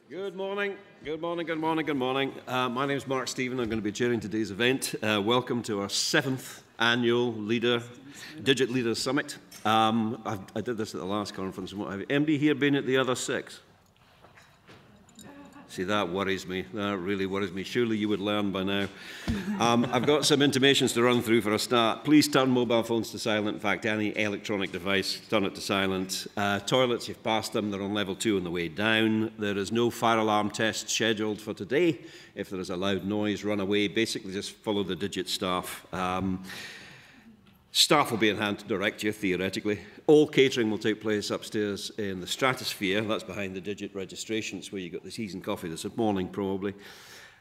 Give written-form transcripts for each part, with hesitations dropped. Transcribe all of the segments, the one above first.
Good morning, good morning, good morning, good morning. My name is Mark Stephen. I'm going to be chairing today's event. Welcome to our 7th annual Digit Leaders Summit. I did this at the last conference. Have anybody here been at the other 6? See, that worries me. That really worries me. Surely you would learn by now. I've got some intimations to run through for a start. Please turn mobile phones to silent. In fact, any electronic device, turn it to silent. Toilets, you've passed them. They're on level 2 on the way down. There is no fire alarm test scheduled for today. If there is a loud noise, run away. Basically, just follow the Digit staff. Staff will be in hand to direct you, theoretically. All catering will take place upstairs in the stratosphere. That's behind the Digit registrations, where you got the teas and coffee this morning, probably.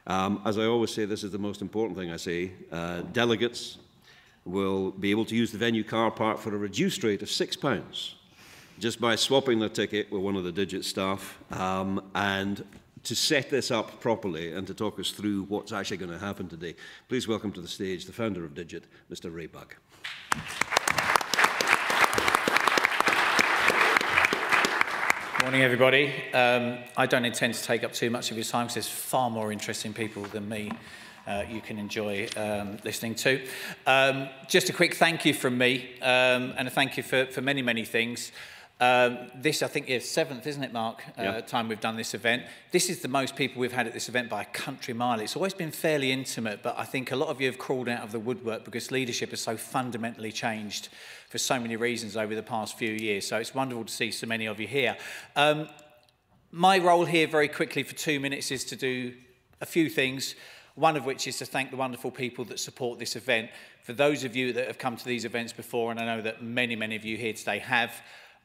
As I always say, this is the most important thing I say. Delegates will be able to use the venue car park for a reduced rate of £6, just by swapping their ticket with one of the Digit staff. And to set this up properly and to talk us through what's actually going to happen today, please welcome to the stage the founder of Digit, Mr. Ray Bugg. Morning, everybody. I don't intend to take up too much of your time because there's far more interesting people than me you can enjoy listening to. Just a quick thank you from me, and a thank you for many, many things. This, I think, is 7th, isn't it, Mark, time we've done this event. This is the most people we've had at this event by a country mile. It's always been fairly intimate, but I think a lot of you have crawled out of the woodwork because leadership has so fundamentally changed for so many reasons over the past few years. So it's wonderful to see so many of you here. My role here, very quickly for 2 minutes, is to do a few things, one of which is to thank the wonderful people that support this event. For those of you that have come to these events before, and I know that many, many of you here today have,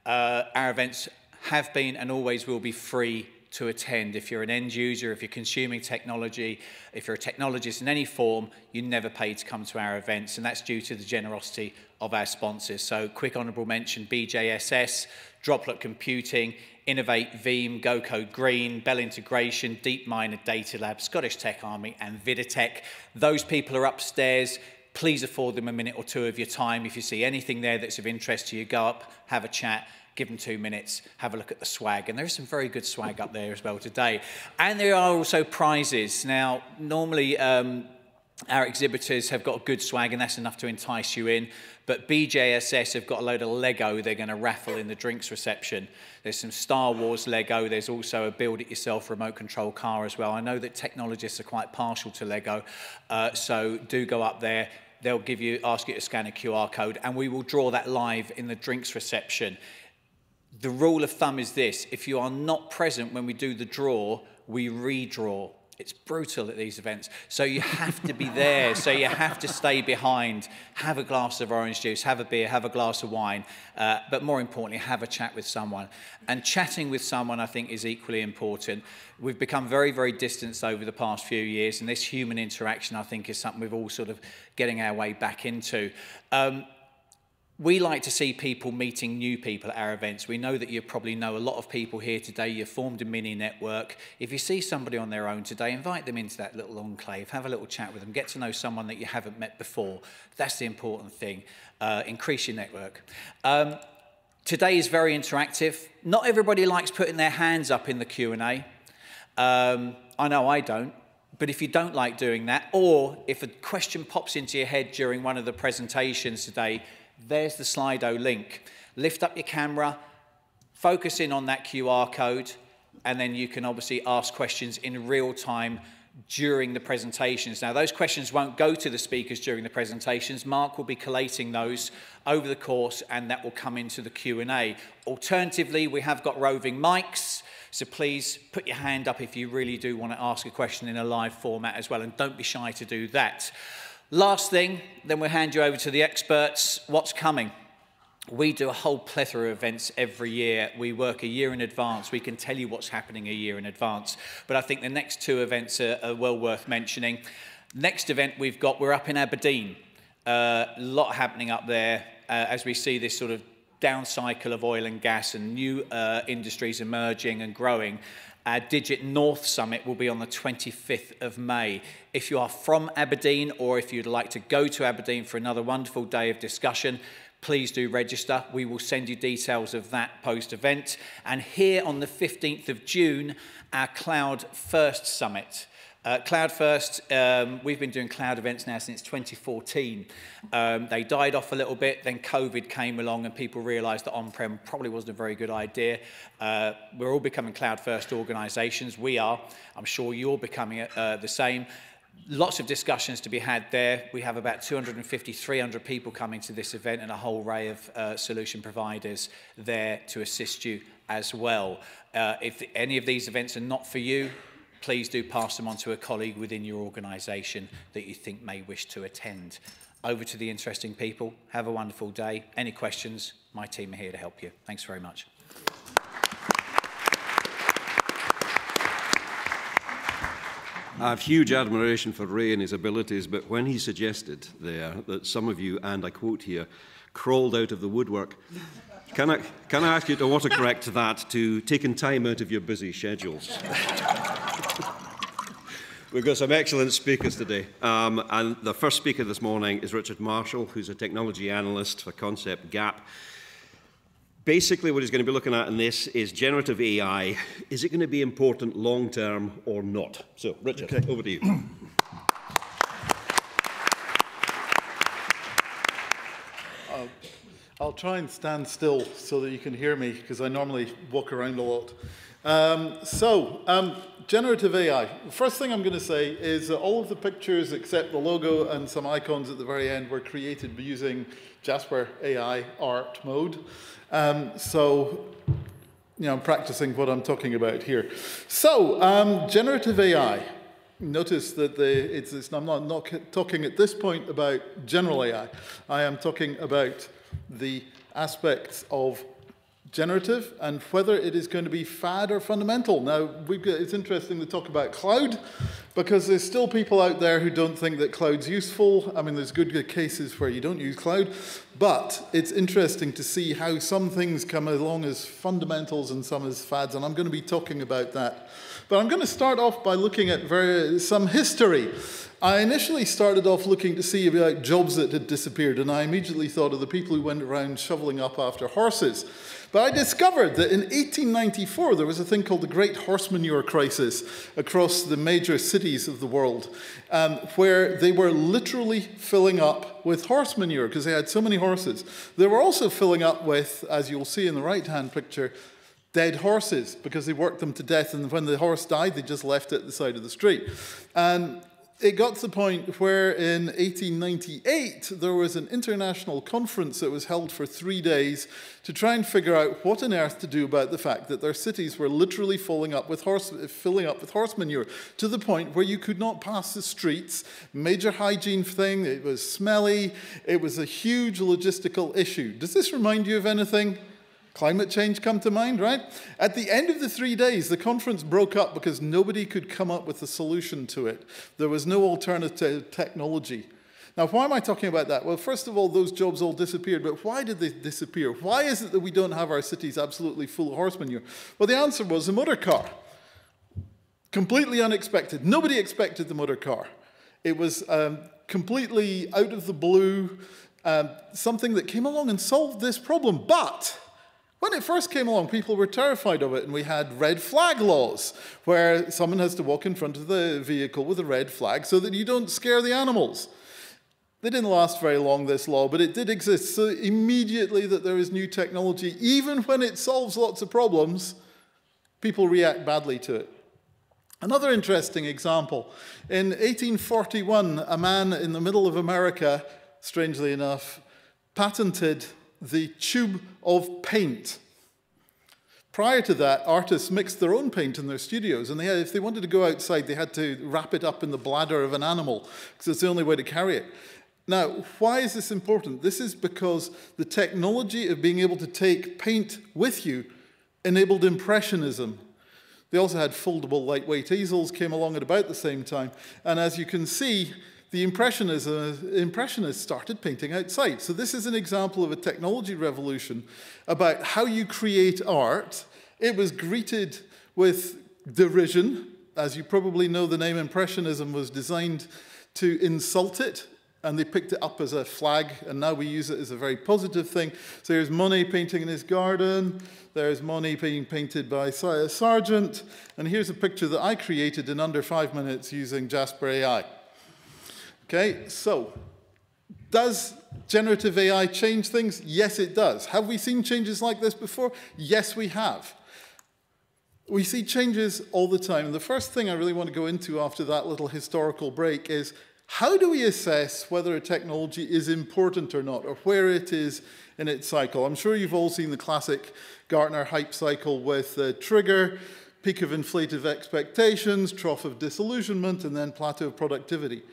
our events have been and always will be free to attend. If you're an end user, if you're consuming technology, if you're a technologist in any form, you never pay to come to our events, and that's due to the generosity of our sponsors. So quick honourable mention, BJSS, Droplet Computing, Innovate Veeam, GoCode Green, Bell Integration, DeepMind Data Lab, Scottish Tech Army and Viditech. Those people are upstairs. Please afford them a minute or two of your time. If you see anything there that's of interest to you, go up, have a chat, give them 2 minutes, have a look at the swag. And there is some very good swag up there as well today. And there are also prizes. Now, normally our exhibitors have got good swag, and that's enough to entice you in. But BJSS have got a load of Lego they're going to raffle in the drinks reception. There's some Star Wars Lego. There's also a build-it-yourself remote control car as well. I know that technologists are quite partial to Lego, so do go up there. They'll ask you to scan a QR code, and we will draw that live in the drinks reception. The rule of thumb is this: if you are not present when we do the draw, we redraw. It's brutal at these events. So you have to be there. So you have to stay behind, have a glass of orange juice, have a beer, have a glass of wine, but more importantly, have a chat with someone. And chatting with someone, I think, is equally important. We've become very, very distanced over the past few years, and this human interaction, I think, is something we've all sort of getting our way back into. We like to see people meeting new people at our events. We know that you probably know a lot of people here today. You've formed a mini network. If you see somebody on their own today, invite them into that little enclave. Have a little chat with them. Get to know someone that you haven't met before. That's the important thing. Increase your network. Today is very interactive. Not everybody likes putting their hands up in the Q&A. I know I don't. But if you don't like doing that, or if a question pops into your head during one of the presentations today, there's the Slido link. Lift up your camera, focus in on that QR code, and then you can obviously ask questions in real time during the presentations. Now, those questions won't go to the speakers during the presentations. Mark will be collating those over the course, and that will come into the Q&A. Alternatively, we have got roving mics, so please put your hand up if you really do want to ask a question in a live format as well, and don't be shy to do that. Last thing, then we'll hand you over to the experts. What's coming? We do a whole plethora of events every year. We work a year in advance. We can tell you what's happening a year in advance. But I think the next 2 events are well worth mentioning. Next event we're up in Aberdeen. A lot happening up there as we see this sort of down cycle of oil and gas and new industries emerging and growing. Our Digit North Summit will be on the 25th of May. If you are from Aberdeen, or if you'd like to go to Aberdeen for another wonderful day of discussion, please do register. We will send you details of that post-event. And here on the 15th of June, our Cloud First Summit. Cloud First, we've been doing cloud events now since 2014. They died off a little bit, then COVID came along and people realized that on-prem probably wasn't a very good idea. We're all becoming cloud first organizations. We are. I'm sure you're becoming the same. Lots of discussions to be had there. We have about 250, 300 people coming to this event and a whole array of solution providers there to assist you as well. If any of these events are not for you, please do pass them on to a colleague within your organisation that you think may wish to attend. Over to the interesting people. Have a wonderful day. Any questions? My team are here to help you. Thanks very much. I have huge admiration for Ray and his abilities, but when he suggested there that some of you, and I quote here, crawled out of the woodwork, can I ask you to autocorrect that to taking time out of your busy schedules? We've got some excellent speakers today. And the first speaker this morning is Richard Marshall, who's a technology analyst for Concept Gap. Basically, what he's going to be looking at in this is generative AI. Is it going to be important long-term or not? So, Richard, okay, over to you. I'll try and stand still so that you can hear me, because I normally walk around a lot. Generative AI. The first thing I'm going to say is that all of the pictures except the logo and some icons at the very end were created using Jasper AI art mode. I'm practicing what I'm talking about here. Generative AI. Notice that I'm not talking at this point about general AI. I am talking about the aspects of generative and whether it is going to be fad or fundamental. Now, it's interesting to talk about cloud because there's still people out there who don't think that cloud's useful. I mean, there's good cases where you don't use cloud, but it's interesting to see how some things come along as fundamentals and some as fads, and I'm going to be talking about that. But I'm going to start off by looking at some history. I initially started off looking to see about jobs that had disappeared, and I immediately thought of the people who went around shoveling up after horses. But I discovered that in 1894, there was a thing called the Great Horse Manure Crisis across the major cities of the world, where they were literally filling up with horse manure because they had so many horses. They were also filling up with, as you'll see in the right-hand picture, dead horses because they worked them to death, and when the horse died, they just left it at the side of the street. And it got to the point where in 1898, there was an international conference that was held for 3 days to try and figure out what on earth to do about the fact that their cities were literally filling up with horse manure to the point where you could not pass the streets. Major hygiene thing, it was smelly, it was a huge logistical issue. Does this remind you of anything? Climate change come to mind, right? At the end of the 3 days, the conference broke up because nobody could come up with a solution to it. There was no alternative technology. Now, why am I talking about that? Well, first of all, those jobs all disappeared, but why did they disappear? Why is it that we don't have our cities absolutely full of horse manure? Well, the answer was the motor car. Completely unexpected. Nobody expected the motor car. It was completely out of the blue, something that came along and solved this problem, but when it first came along, people were terrified of it, and we had red flag laws, where someone has to walk in front of the vehicle with a red flag so that you don't scare the animals. They didn't last very long, this law, but it did exist. So immediately that there is new technology, even when it solves lots of problems, people react badly to it. Another interesting example. In 1841, a man in the middle of America, strangely enough, patented the tube of paint. Prior to that, artists mixed their own paint in their studios, and if they wanted to go outside, they had to wrap it up in the bladder of an animal, because it's the only way to carry it. Now, why is this important? This is because the technology of being able to take paint with you enabled Impressionism. They also had foldable lightweight easels, came along at about the same time, and as you can see, the Impressionists started painting outside. So this is an example of a technology revolution about how you create art. It was greeted with derision. As you probably know, the name Impressionism was designed to insult it. and they picked it up as a flag, and now we use it as a very positive thing. So here's Monet painting in his garden. There's Monet being painted by Sargent. And here's a picture that I created in under 5 minutes using Jasper AI. Okay, so does generative AI change things? Yes, it does. Have we seen changes like this before? Yes, we have. We see changes all the time. And the first thing I really want to go into after that little historical break is, how do we assess whether a technology is important or not, or where it is in its cycle? I'm sure you've all seen the classic Gartner hype cycle with the trigger, peak of inflated expectations, trough of disillusionment, and then plateau of productivity.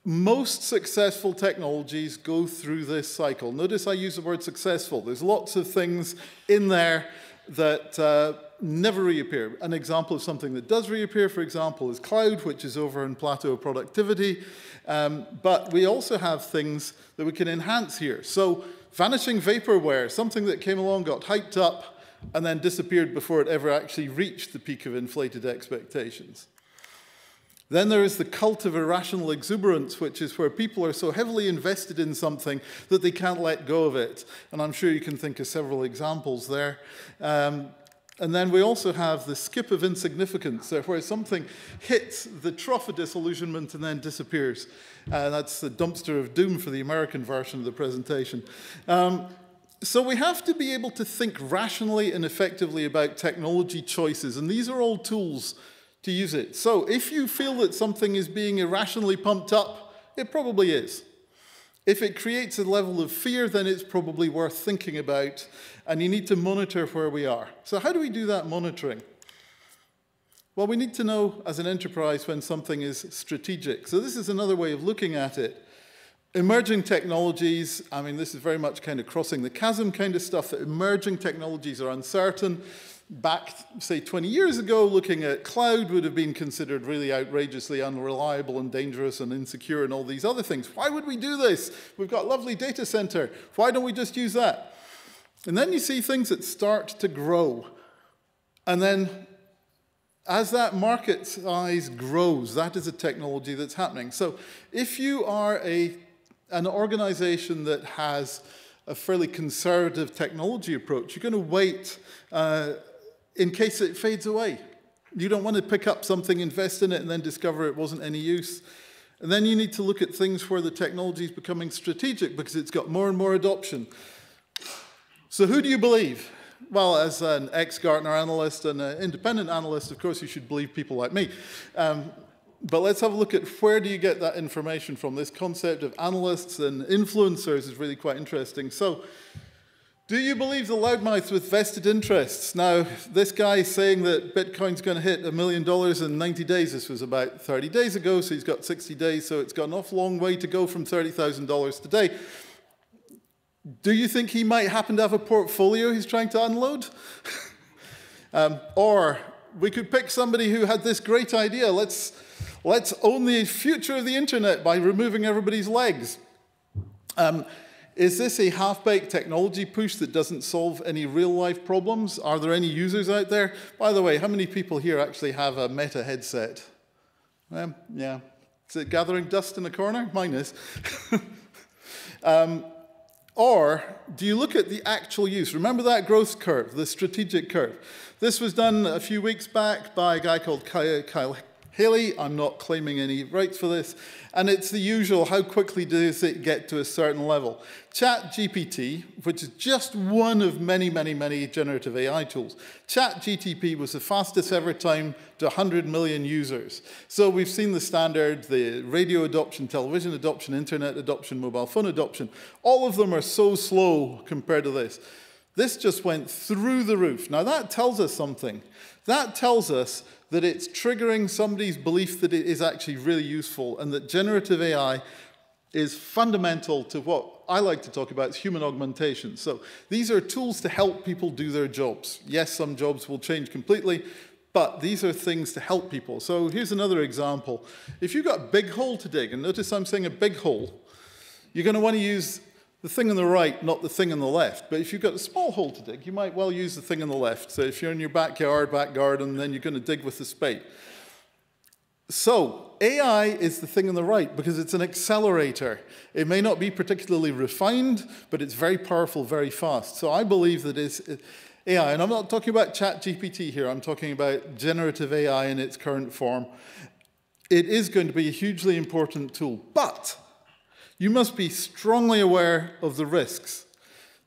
Most successful technologies go through this cycle. Notice I use the word successful. There's lots of things in there that never reappear. An example of something that does reappear, for example, is cloud, which is over in plateau of productivity. But we also have things that we can enhance here. So vanishing vaporware, something that came along, got hyped up, and then disappeared before it ever actually reached the peak of inflated expectations. Then there is the cult of irrational exuberance, which is where people are so heavily invested in something that they can't let go of it. And I'm sure you can think of several examples there. And then we also have the skip of insignificance, where something hits the trough of disillusionment and then disappears. That's the dumpster of doom for the American version of the presentation. So we have to be able to think rationally and effectively about technology choices. And these are all tools to use it. So if you feel that something is being irrationally pumped up, it probably is. If it creates a level of fear, then it's probably worth thinking about, and you need to monitor where we are. So how do we do that monitoring? Well, we need to know as an enterprise when something is strategic. So this is another way of looking at it. Emerging technologies, I mean, this is very much kind of crossing the chasm kind of stuff, that emerging technologies are uncertain. Back, say, 20 years ago, looking at cloud would have been considered really outrageously unreliable and dangerous and insecure and all these other things. Why would we do this? We've got a lovely data center. Why don't we just use that? And then you see things that start to grow. And then as that market size grows, that is a technology that's happening. So if you are an organization that has a fairly conservative technology approach, you're going to wait in case it fades away. You don't want to pick up something, invest in it, and then discover it wasn't any use. And then you need to look at things where the technology is becoming strategic because it's got more and more adoption. So who do you believe? Well, as an ex-Gartner analyst and an independent analyst, of course, you should believe people like me. But let's have a look at where do you get that information from. This concept of analysts and influencers is really quite interesting. So, do you believe the loudmouths with vested interests? Now, this guy is saying that Bitcoin's going to hit $1 million in 90 days. This was about 30 days ago, so he's got 60 days, so it's got an awful long way to go from $30,000 today. Do you think he might happen to have a portfolio he's trying to unload? Or we could pick somebody who had this great idea. Let's own the future of the internet by removing everybody's legs. Is this a half-baked technology push that doesn't solve any real-life problems? Are there any users out there? By the way, how many people here actually have a Meta headset? Yeah. Is it gathering dust in the corner? Mine is. Or do you look at the actual use? Remember that growth curve, the strategic curve? This was done a few weeks back by a guy called Kyle Haley. I'm not claiming any rights for this. And it's the usual, how quickly does it get to a certain level? ChatGPT, which is just one of many, many, many generative AI tools. ChatGPT was the fastest ever time to 100 million users. So we've seen the standard, the radio adoption, television adoption, internet adoption, mobile phone adoption. All of them are so slow compared to this. This just went through the roof. Now that tells us something. That tells us that it's triggering somebody's belief that it is actually really useful and that generative AI is fundamental to what I like to talk about as human augmentation. So these are tools to help people do their jobs. Yes, some jobs will change completely, but these are things to help people. So here's another example. If you've got a big hole to dig, and notice I'm saying a big hole, you're going to want to use the thing on the right, not the thing on the left. But if you've got a small hole to dig, you might well use the thing on the left. So if you're in your backyard, back garden, then you're going to dig with the spade. So AI is the thing on the right because it's an accelerator. It may not be particularly refined, but it's very powerful, very fast. So I believe that it's AI, and I'm not talking about ChatGPT here, I'm talking about generative AI in its current form. It is going to be a hugely important tool, but you must be strongly aware of the risks.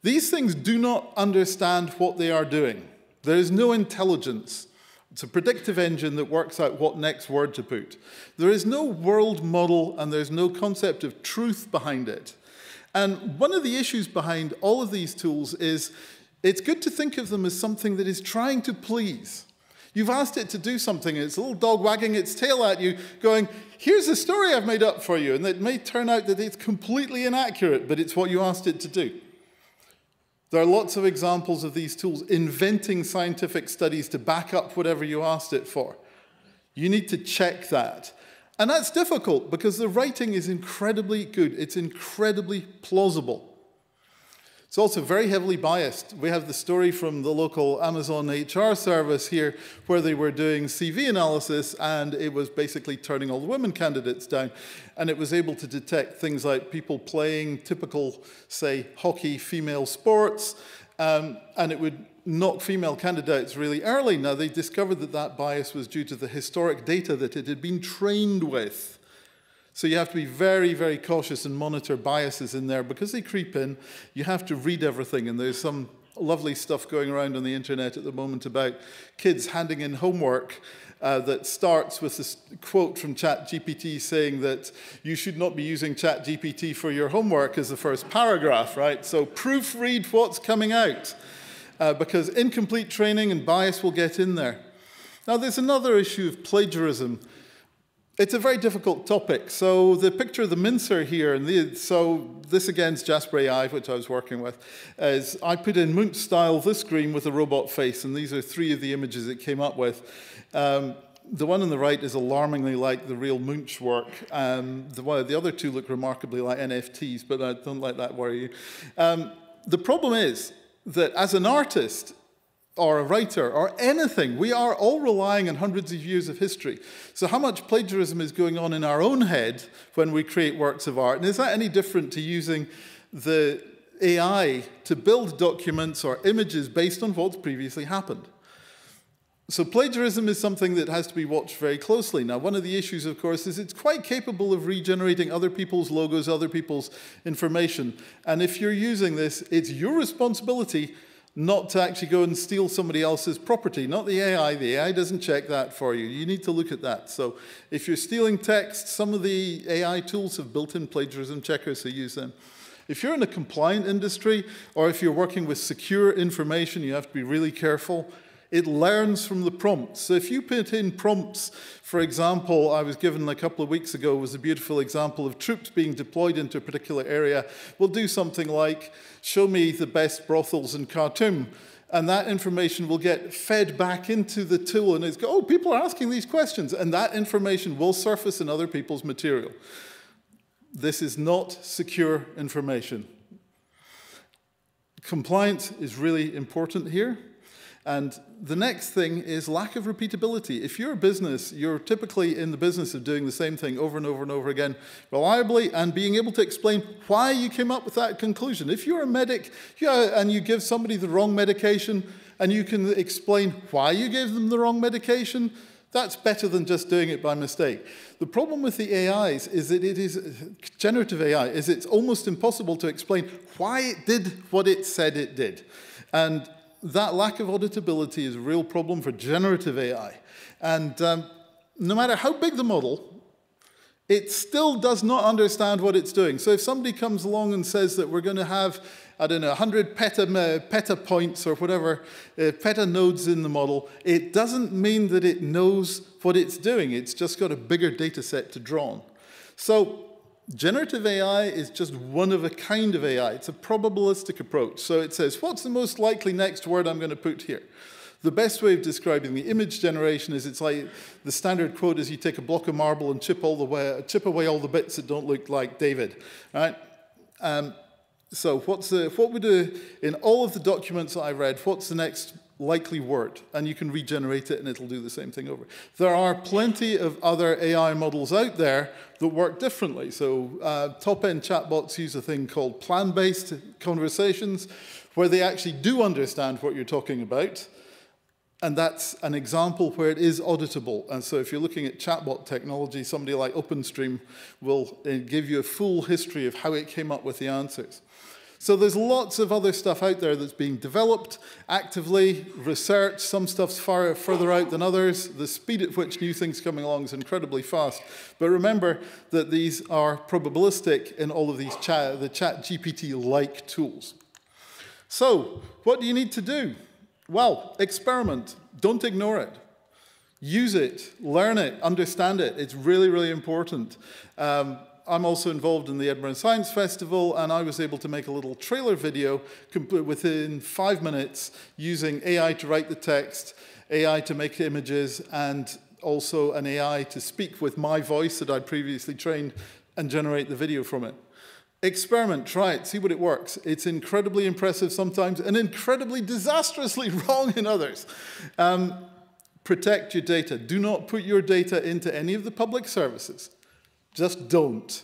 These things do not understand what they are doing. There is no intelligence. It's a predictive engine that works out what next word to put. There is no world model and there's no concept of truth behind it. And one of the issues behind all of these tools is it's good to think of them as something that is trying to please. You've asked it to do something, and it's a little dog wagging its tail at you, going, here's a story I've made up for you. And it may turn out that it's completely inaccurate, but it's what you asked it to do. There are lots of examples of these tools inventing scientific studies to back up whatever you asked it for. You need to check that. And that's difficult because the writing is incredibly good. It's incredibly plausible. It's also very heavily biased. We have the story from the local Amazon HR service here where they were doing CV analysis and it was basically turning all the women candidates down. And it was able to detect things like people playing typical, say, hockey female sports, and it would knock female candidates really early. Now, they discovered that that bias was due to the historic data that it had been trained with. So you have to be very, very cautious and monitor biases in there because they creep in. You have to read everything, and there's some lovely stuff going around on the internet at the moment about kids handing in homework that starts with this quote from ChatGPT saying that you should not be using ChatGPT for your homework as the first paragraph, right? So proofread what's coming out because incomplete training and bias will get in there. Now, there's another issue of plagiarism. It's a very difficult topic. So the picture of the mincer here, and so this again is Jasper AI, which I was working with, is I put in Munch style this green with a robot face, and these are 3 of the images it came up with. The one on the right is alarmingly like the real Munch work. The other 2 look remarkably like NFTs, but I don't let that worry you. The problem is that as an artist, or a writer, or anything, we are all relying on hundreds of years of history. So how much plagiarism is going on in our own head when we create works of art? And is that any different to using the AI to build documents or images based on what's previously happened? So plagiarism is something that has to be watched very closely. Now, one of the issues, of course, is it's quite capable of regenerating other people's logos, other people's information. And if you're using this, it's your responsibility not to actually go and steal somebody else's property, not the AI. The AI doesn't check that for you. You need to look at that. So if you're stealing text, some of the AI tools have built-in plagiarism checkers, so use them. If you're in a compliant industry, or if you're working with secure information, you have to be really careful. It learns from the prompts. So if you put in prompts, for example, I was given a couple of weeks ago was a beautiful example of troops being deployed into a particular area. We'll do something like, show me the best brothels in Khartoum. And that information will get fed back into the tool and it's go, oh, people are asking these questions. And that information will surface in other people's material. This is not secure information. Compliance is really important here. And the next thing is lack of repeatability. If you're a business, you're typically in the business of doing the same thing over and over and over again, reliably, and being able to explain why you came up with that conclusion. If you're a medic and you give somebody the wrong medication, and you can explain why you gave them the wrong medication, that's better than just doing it by mistake. The problem with the AIs is that it is, generative AI, is it's almost impossible to explain why it did what it said it did. And that lack of auditability is a real problem for generative AI. And no matter how big the model, it still does not understand what it's doing. So if somebody comes along and says that we're going to have, I don't know, 100 peta points or whatever, peta nodes in the model, it doesn't mean that it knows what it's doing. It's just got a bigger data set to draw on. So generative AI is just one of a kind of AI. It's a probabilistic approach. So it says, what's the most likely next word I'm going to put here? The best way of describing the image generation is it's like the standard quote is you take a block of marble and chip away all the bits that don't look like David, right? So what we do in all of the documents that I read, what's the next likely word, and you can regenerate it and it'll do the same thing over. There are plenty of other AI models out there that work differently. So top-end chatbots use a thing called plan-based conversations, where they actually do understand what you're talking about. And that's an example where it is auditable. And so if you're looking at chatbot technology, somebody like OpenStream will give you a full history of how it came up with the answers. So there's lots of other stuff out there that's being developed actively, researched. Some stuff's far further out than others. The speed at which new things are coming along is incredibly fast. But remember that these are probabilistic in all of these the ChatGPT-like tools. So what do you need to do? Well, experiment. Don't ignore it. Use it, learn it, understand it. It's really, really important. I'm also involved in the Edinburgh Science Festival, and I was able to make a little trailer video within 5 minutes using AI to write the text, AI to make images, and also an AI to speak with my voice that I'd previously trained and generate the video from it. Experiment, try it, see what it works. It's incredibly impressive sometimes and incredibly disastrously wrong in others. Protect your data. Do not put your data into any of the public services. Just don't.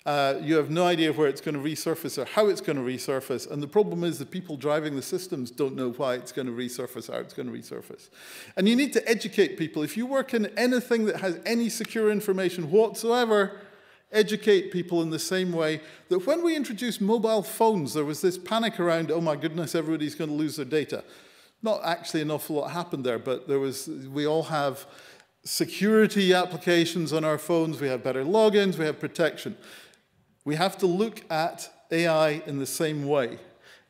You have no idea where it's going to resurface or how it's going to resurface. And the problem is the people driving the systems don't know why it's going to resurface, how it's going to resurface. And you need to educate people. If you work in anything that has any secure information whatsoever, educate people in the same way that when we introduced mobile phones, there was this panic around, oh my goodness, everybody's going to lose their data. Not actually an awful lot happened there, but we all have security applications on our phones, we have better logins, we have protection. We have to look at AI in the same way.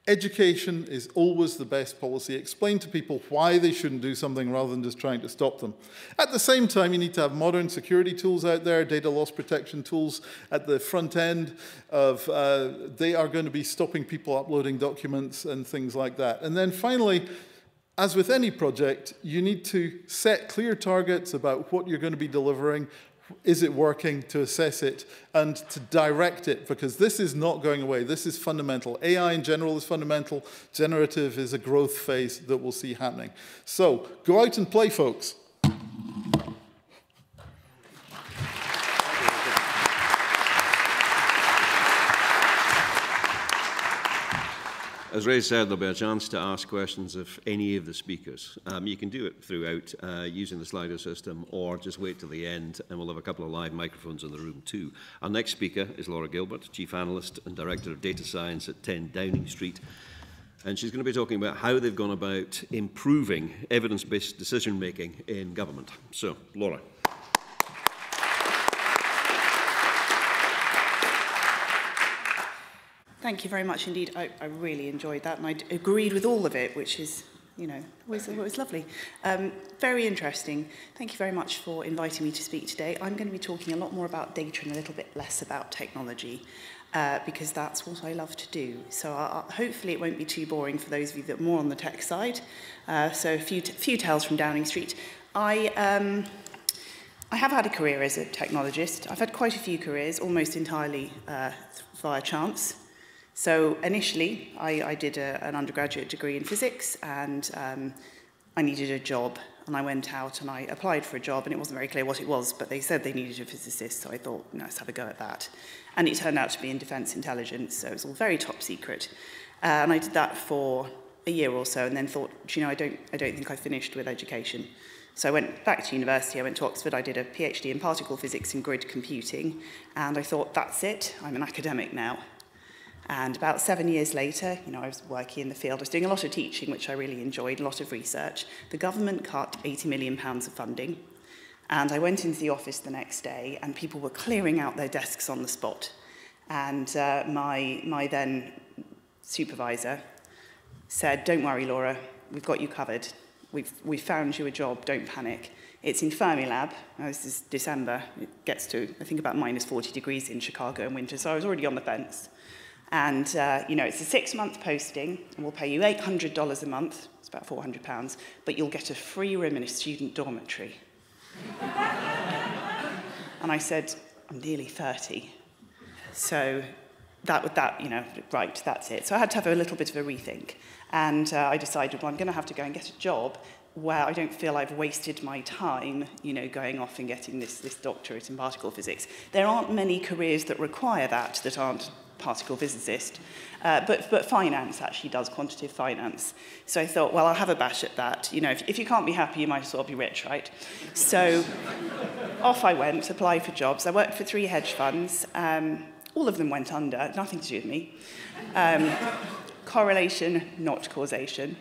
Education is always the best policy. Explain to people why they shouldn't do something rather than just trying to stop them. At the same time, you need to have modern security tools out there, data loss protection tools at the front end of, they are going to be stopping people uploading documents and things like that. And then finally, as with any project, you need to set clear targets about what you're going to be delivering. Is it working, to assess it, and to direct it, because this is not going away. This is fundamental. AI in general is fundamental. Generative is a growth phase that we'll see happening. So go out and play, folks. As Ray said, there'll be a chance to ask questions of any of the speakers. You can do it throughout using the Slido system, or just wait till the end, and we'll have a couple of live microphones in the room too. Our next speaker is Laura Gilbert, Chief Analyst and Director of Data Science at 10 Downing Street. And she's going to be talking about how they've gone about improving evidence-based decision-making in government. So, Laura. Thank you very much indeed. I really enjoyed that, and I agreed with all of it, which is, you know, always lovely. Very interesting. Thank you very much for inviting me to speak today. I'm going to be talking a lot more about data and a little bit less about technology, because that's what I love to do. So hopefully it won't be too boring for those of you that are more on the tech side. So a few tales from Downing Street. I have had a career as a technologist. I've had quite a few careers, almost entirely via chance. So initially, I did an undergraduate degree in physics, and I needed a job. And I went out and I applied for a job, and it wasn't very clear what it was, but they said they needed a physicist, so I thought, no, let's have a go at that. And it turned out to be in defence intelligence, so it was all very top secret. And I did that for a year or so, and then thought, you know, I don't think I finished with education. So I went back to university, I went to Oxford, I did a PhD in particle physics and grid computing, and I thought, that's it, I'm an academic now. And about 7 years later, you know, I was working in the field. I was doing a lot of teaching, which I really enjoyed, a lot of research. The government cut £80 million of funding. And I went into the office the next day, and people were clearing out their desks on the spot. And my then supervisor said, don't worry, Laura, we've got you covered. We've found you a job, don't panic. It's in Fermilab. This is December. It gets to, I think, about minus 40 degrees in Chicago in winter, so I was already on the fence. And, you know, it's a 6-month posting, and we'll pay you $800 a month, it's about £400, but you'll get a free room in a student dormitory. And I said, I'm nearly 30. So you know, right, that's it. So I had to have a little bit of a rethink. And I decided, well, I'm going to have to go and get a job where I don't feel I've wasted my time, you know, going off and getting this doctorate in particle physics. There aren't many careers that require that aren't particle physicist. But finance actually does quantitative finance. So I thought, well, I'll have a bash at that. You know, if you can't be happy, you might as well be rich, right? So off I went, applied for jobs. I worked for 3 hedge funds. All of them went under, nothing to do with me. Correlation, not causation.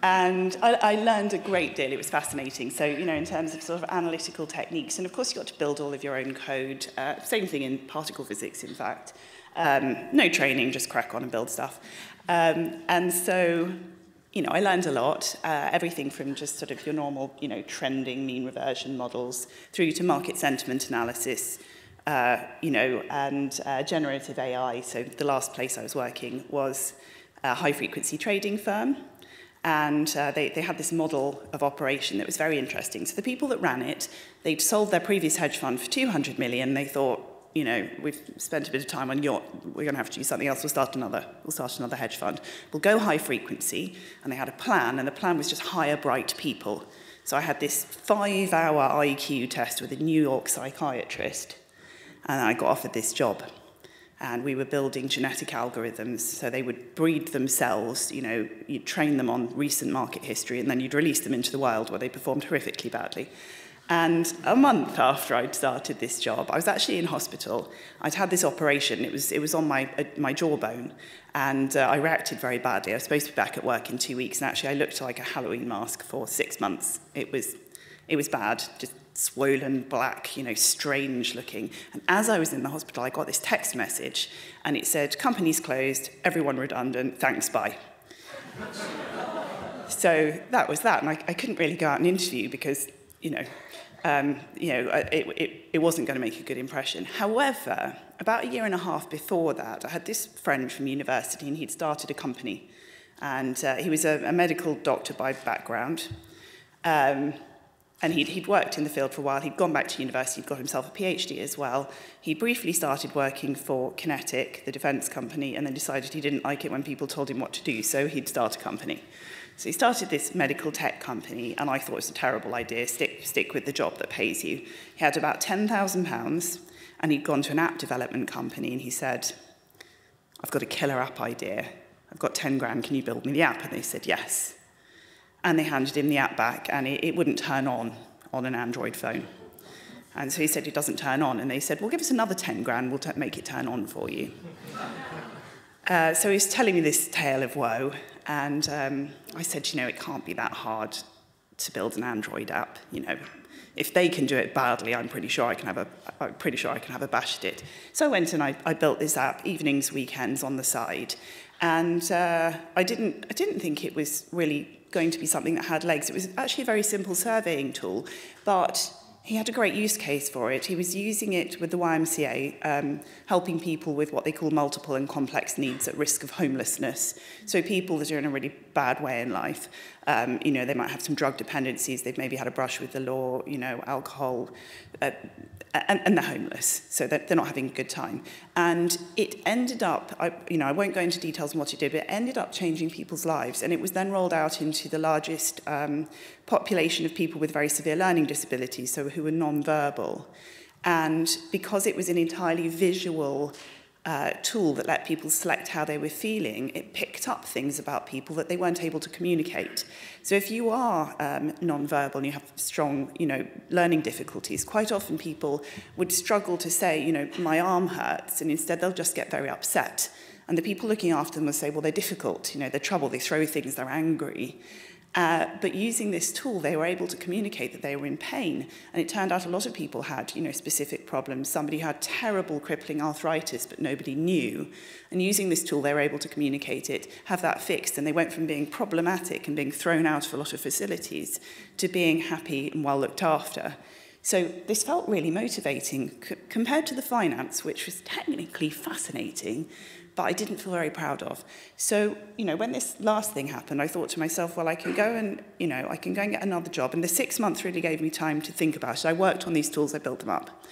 And I learned a great deal. It was fascinating. So, you know, in terms of sort of analytical techniques, and of course you got to build all of your own code. Same thing in particle physics, in fact. No training, just crack on and build stuff. And so, you know, I learned a lot. Everything from just sort of your normal, you know, trending, mean reversion models through to market sentiment analysis, you know, and generative AI. So the last place I was working was a high-frequency trading firm. And they had this model of operation that was very interesting. So the people that ran it, they'd sold their previous hedge fund for 200 million. They thought, you know, we've spent a bit of time on yacht. We're going to have to do something else. We'll start another hedge fund. We'll go high frequency. And they had a plan, and the plan was just hire bright people. So I had this 5-hour IQ test with a New York psychiatrist, and I got offered this job. And we were building genetic algorithms, so they would breed themselves, you know, you'd train them on recent market history, and then you'd release them into the wild where they performed horrifically badly. And a month after I'd started this job, I was actually in hospital. I'd had this operation. It was on my jawbone, and I reacted very badly. I was supposed to be back at work in 2 weeks, and actually I looked like a Halloween mask for 6 months. It was bad, just swollen, black, you know, strange looking. And as I was in the hospital, I got this text message, and it said, "Company's closed, everyone redundant, thanks, bye." So that was that, and I couldn't really go out and interview because, it wasn't going to make a good impression. However, about 1.5 years before that, I had this friend from university, and he'd started a company. And he was a medical doctor by background. And he'd worked in the field for a while. He'd gone back to university. He'd got himself a PhD as well. He briefly started working for Kinetic, the defense company, and then decided he didn't like it when people told him what to do, so he'd start a company. So he started this medical tech company, and I thought it was a terrible idea. Stick with the job that pays you. He had about £10,000, and he'd gone to an app development company, and he said, "I've got a killer app idea. I've got 10 grand, can you build me the app?" And they said, "Yes." And they handed him the app back, and it wouldn't turn on an Android phone. And so he said, "It doesn't turn on." And they said, "Well, give us another 10 grand, we'll make it turn on for you." So he was telling me this tale of woe, and I said, "It can't be that hard to build an Android app. If they can do it badly, I'm pretty sure I can have a bash at it." So I went and I built this app, evenings, weekends, on the side. And I didn't think it was really going to be something that had legs. It was actually a very simple surveying tool, but he had a great use case for it. He was using it with the YMCA, helping people with what they call multiple and complex needs at risk of homelessness. So people that are in a really bad way in life, they might have some drug dependencies, they've maybe had a brush with the law, alcohol, and they're homeless, so they're not having a good time. And it ended up, I won't go into details on what it did, but it ended up changing people's lives. And it was then rolled out into the largest population of people with very severe learning disabilities, so who were non-verbal. And because it was an entirely visual tool that let people select how they were feeling, it picked up things about people that they weren't able to communicate. So if you are non-verbal and you have strong, learning difficulties, quite often people would struggle to say, "My arm hurts," and instead they'll just get very upset. And the people looking after them will say, "Well, they're difficult, they're trouble, they throw things, they're angry." But using this tool, they were able to communicate that they were in pain. And it turned out a lot of people had, specific problems. Somebody had terrible crippling arthritis, but nobody knew. And using this tool, they were able to communicate it, have that fixed. And they went from being problematic and being thrown out of a lot of facilities to being happy and well looked after. So this felt really motivating compared to the finance, which was technically fascinating, but I didn't feel very proud of. So, when this last thing happened, I thought to myself, well, I can go and get another job. And the 6 months really gave me time to think about it. I worked on these tools, I built them up.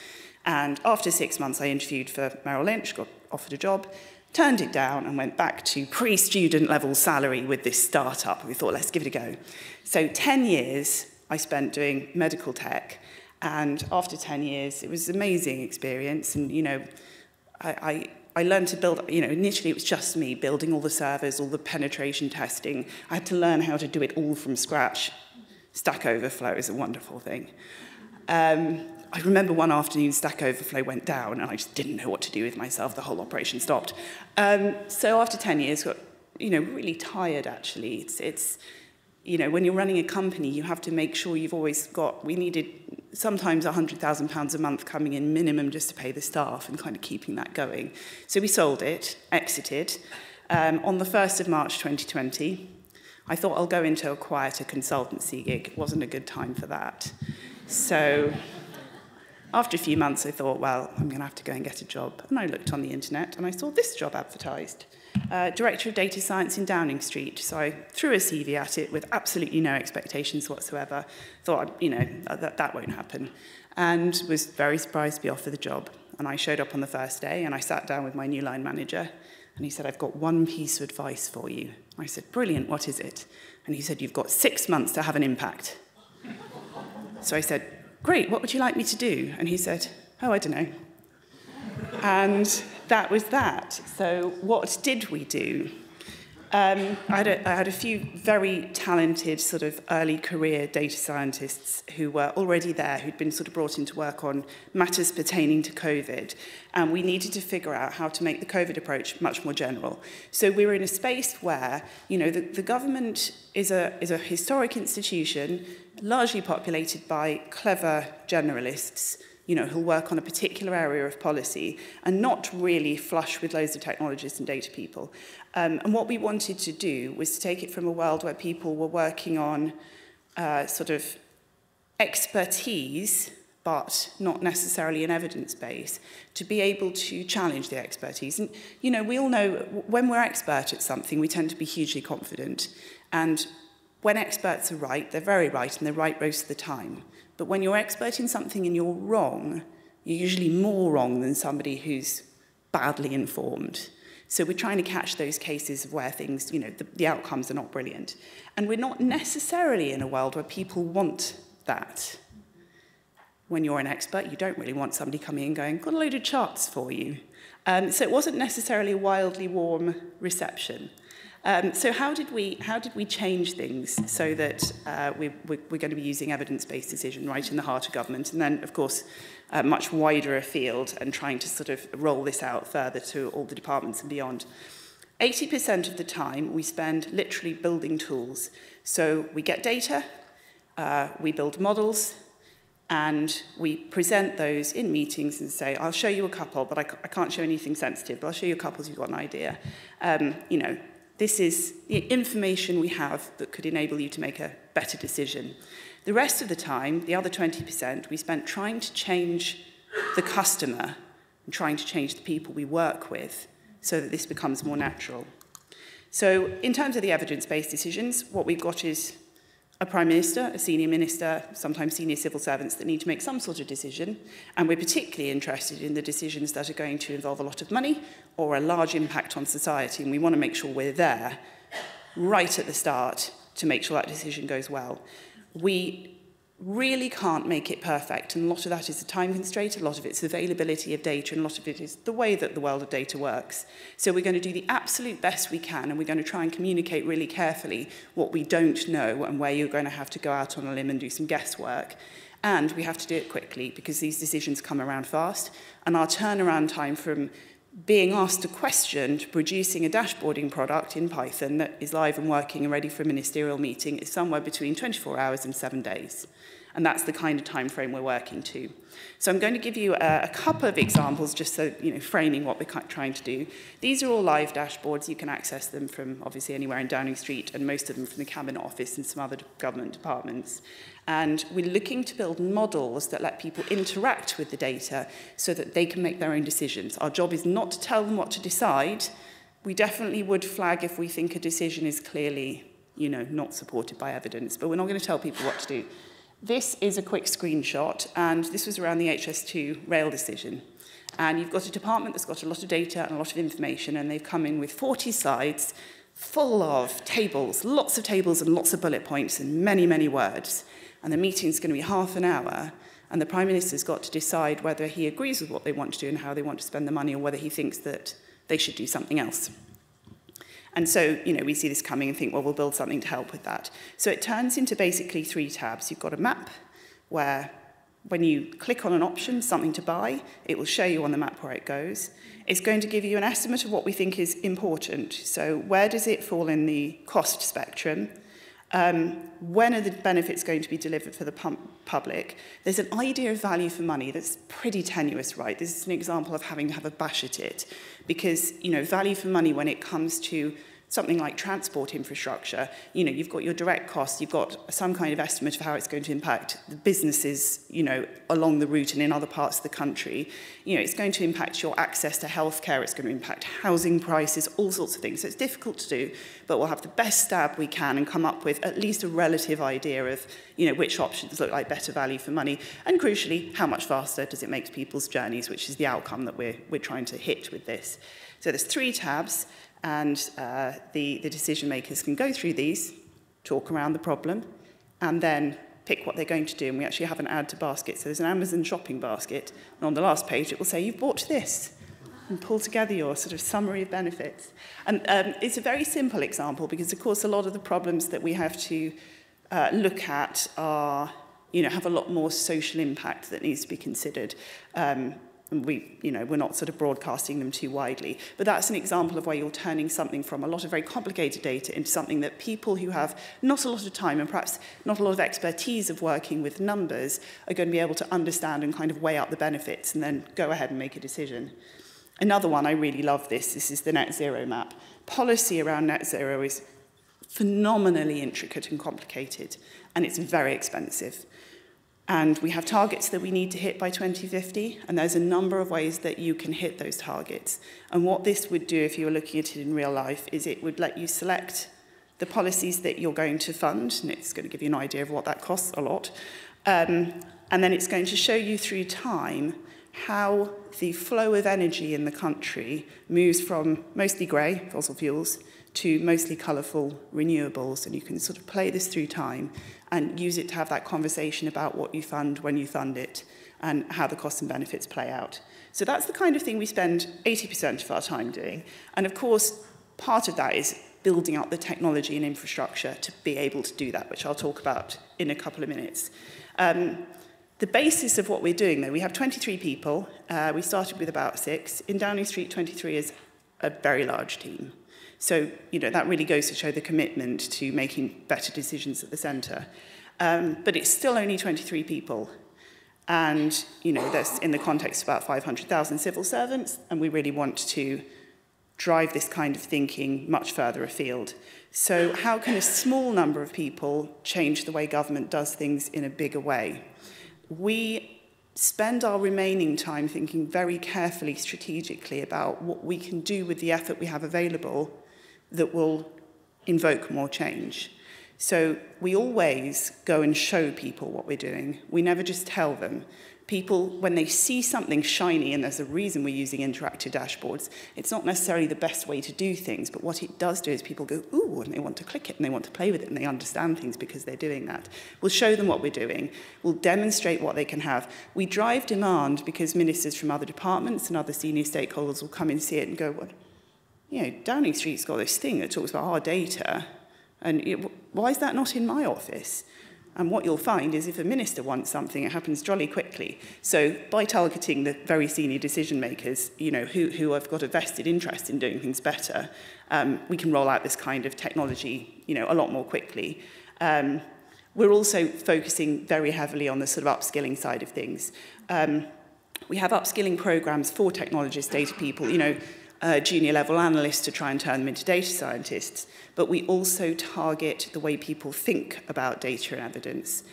And after 6 months, I interviewed for Merrill Lynch, got offered a job, turned it down and went back to pre-student level salary with this startup. We thought, let's give it a go. So 10 years I spent doing medical tech. And after 10 years, it was an amazing experience. And, you know, I learned to build, you know, initially it was just me building all the servers, all the penetration testing. I had to learn how to do it all from scratch. Stack Overflow is a wonderful thing. I remember one afternoon Stack Overflow went down and I just didn't know what to do with myself. The whole operation stopped. So after 10 years, got, you know, really tired actually. It's you know, when you're running a company, you have to make sure you've always got, we needed sometimes £100,000 a month coming in minimum just to pay the staff and kind of keeping that going. So we sold it, exited. On the 1st of March 2020, I thought I'll go into a quieter consultancy gig. It wasn't a good time for that. So after a few months, I thought, well, I'm going to have to go and get a job. And I looked on the internet and I saw this job advertised. Director of Data Science in Downing Street. So I threw a CV at it with absolutely no expectations whatsoever. Thought, you know, that won't happen. And was very surprised to be offered the job. And I showed up on the first day and I sat down with my new line manager and he said, I've got one piece of advice for you. I said, brilliant, what is it? And he said, you've got 6 months to have an impact. So I said, great, what would you like me to do? And he said, oh, I don't know. And that was that. So what did we do? I had a few very talented sort of early career data scientists who were already there, who'd been sort of brought in to work on matters pertaining to COVID. And we needed to figure out how to make the COVID approach much more general. So we were in a space where, you know, the government is a historic institution, largely populated by clever generalists, you know, who'll work on a particular area of policy and not really flush with loads of technologists and data people. And what we wanted to do was to take it from a world where people were working on sort of expertise, but not necessarily an evidence base, to be able to challenge the expertise. And, you know, we all know when we're expert at something, we tend to be hugely confident. And when experts are right, they're very right, and they're right most of the time. But when you're expert in something and you're wrong, you're usually more wrong than somebody who's badly informed. So we're trying to catch those cases of where things, you know, the outcomes are not brilliant. And we're not necessarily in a world where people want that. When you're an expert, you don't really want somebody coming in going, got a load of charts for you. So it wasn't necessarily a wildly warm reception. So how did we change things so that we're going to be using evidence-based decision right in the heart of government, and then, of course, much wider afield, and trying to sort of roll this out further to all the departments and beyond. 80% of the time we spend literally building tools. So we get data, we build models, and we present those in meetings and say, I'll show you a couple, but I can't show anything sensitive, but I'll show you a couple so you've got an idea. You know, this is the information we have that could enable you to make a better decision. The rest of the time, the other 20%, we spent trying to change the customer and trying to change the people we work with so that this becomes more natural. So in terms of the evidence-based decisions, what we've got is a prime minister, a senior minister, sometimes senior civil servants that need to make some sort of decision, and we're particularly interested in the decisions that are going to involve a lot of money or a large impact on society, and we want to make sure we're there right at the start to make sure that decision goes well. We really can't make it perfect, and a lot of that is a time constraint, a lot of it's availability of data, and a lot of it is the way that the world of data works. So we're going to do the absolute best we can, and we're going to try and communicate really carefully what we don't know and where you're going to have to go out on a limb and do some guesswork. And we have to do it quickly because these decisions come around fast, and our turnaround time from being asked a question to producing a dashboarding product in Python that is live and working and ready for a ministerial meeting is somewhere between 24 hours and 7 days. And that's the kind of time frame we're working to. So I'm going to give you a couple of examples just so, you know, framing what we're trying to do. These are all live dashboards. You can access them from obviously anywhere in Downing Street, and most of them from the Cabinet Office and some other government departments. And we're looking to build models that let people interact with the data so that they can make their own decisions. Our job is not to tell them what to decide. We definitely would flag if we think a decision is clearly, you know, not supported by evidence, but we're not going to tell people what to do. This is a quick screenshot, and this was around the HS2 rail decision. And you've got a department that's got a lot of data and a lot of information, and they've come in with 40 slides full of tables, lots of tables and lots of bullet points and many, many words. And the meeting's going to be half an hour, and the Prime Minister's got to decide whether he agrees with what they want to do and how they want to spend the money, or whether he thinks that they should do something else. And so, we see this coming and think, well, we'll build something to help with that. So it turns into basically 3 tabs. You've got a map where when you click on an option, something to buy, it will show you on the map where it goes. It's going to give you an estimate of what we think is important. So where does it fall in the cost spectrum? When are the benefits going to be delivered for the public? There's an idea of value for money that's pretty tenuous, right? This is an example of having to have a bash at it. Because, value for money when it comes to something like transport infrastructure, you've got your direct costs, you've got some kind of estimate of how it's going to impact the businesses, along the route and in other parts of the country. It's going to impact your access to healthcare, it's going to impact housing prices, all sorts of things. So it's difficult to do, but we'll have the best stab we can and come up with at least a relative idea of, which options look like better value for money. And crucially, how much faster does it make people's journeys, which is the outcome that we're trying to hit with this. So there's 3 tabs. And the decision makers can go through these, talk around the problem, and then pick what they're going to do. And we actually have an add to basket. So there's an Amazon shopping basket. And on the last page, it will say, you've bought this. And pull together your sort of summary of benefits. And it's a very simple example because, of course, a lot of the problems that we have to look at are, have a lot more social impact that needs to be considered. We're not sort of broadcasting them too widely. But that's an example of where you're turning something from a lot of very complicated data into something that people who have not a lot of time and perhaps not a lot of expertise of working with numbers are going to be able to understand and kind of weigh up the benefits and then go ahead and make a decision. Another one, I really love this. This is the net zero map. Policy around net zero is phenomenally intricate and complicated, and it's very expensive. And we have targets that we need to hit by 2050, and there's a number of ways that you can hit those targets. And what this would do, if you were looking at it in real life, is it would let you select the policies that you're going to fund, and it's going to give you an idea of what that costs a lot. And then it's going to show you through time how the flow of energy in the country moves from mostly grey, fossil fuels, to mostly colourful renewables. And you can sort of play this through time and use it to have that conversation about what you fund, when you fund it, and how the costs and benefits play out. So that's the kind of thing we spend 80% of our time doing. And of course, part of that is building up the technology and infrastructure to be able to do that, which I'll talk about in a couple of minutes. The basis of what we're doing, though, we have 23 people. We started with about 6. In Downing Street, 23 is a very large team. So, that really goes to show the commitment to making better decisions at the centre. But it's still only 23 people. And, that's in the context of about 500,000 civil servants. And we really want to drive this kind of thinking much further afield. So how can a small number of people change the way government does things in a bigger way? We spend our remaining time thinking very carefully, strategically about what we can do with the effort we have available that will invoke more change. So we always go and show people what we're doing. We never just tell them. People, when they see something shiny, and there's a reason we're using interactive dashboards, it's not necessarily the best way to do things, but what it does do is people go, ooh, and they want to click it, and they want to play with it, and they understand things because they're doing that. We'll show them what we're doing. We'll demonstrate what they can have. We drive demand because ministers from other departments and other senior stakeholders will come and see it and go, well, Downing Street's got this thing that talks about our data, and why is that not in my office? And what you'll find is if a minister wants something, it happens jolly quickly. So by targeting the very senior decision makers, who have got a vested interest in doing things better, we can roll out this kind of technology, a lot more quickly. We're also focusing very heavily on the sort of upskilling side of things. We have upskilling programs for technologists, data people, junior level analysts to try and turn them into data scientists, but we also target the way people think about data and evidence.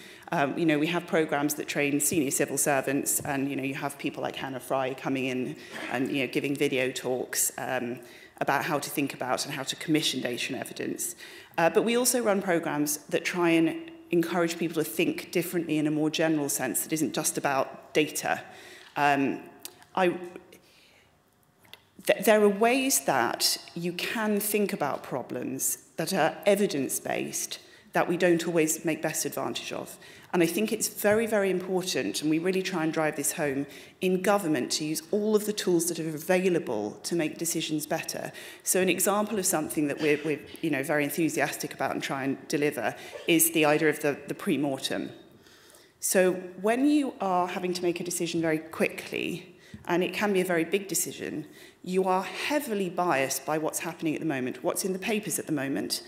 We have programs that train senior civil servants, and you have people like Hannah Fry coming in and giving video talks about how to think about and how to commission data and evidence. But we also run programs that try and encourage people to think differently in a more general sense that isn't just about data. There are ways that you can think about problems that are evidence-based that we don't always make best advantage of. And I think it's very, very important, and we really try and drive this home, in government to use all of the tools that are available to make decisions better. So an example of something that we're very enthusiastic about and try and deliver is the idea of the pre-mortem. So when you are having to make a decision very quickly, and it can be a very big decision, you are heavily biased by what's happening at the moment, what's in the papers at the moment,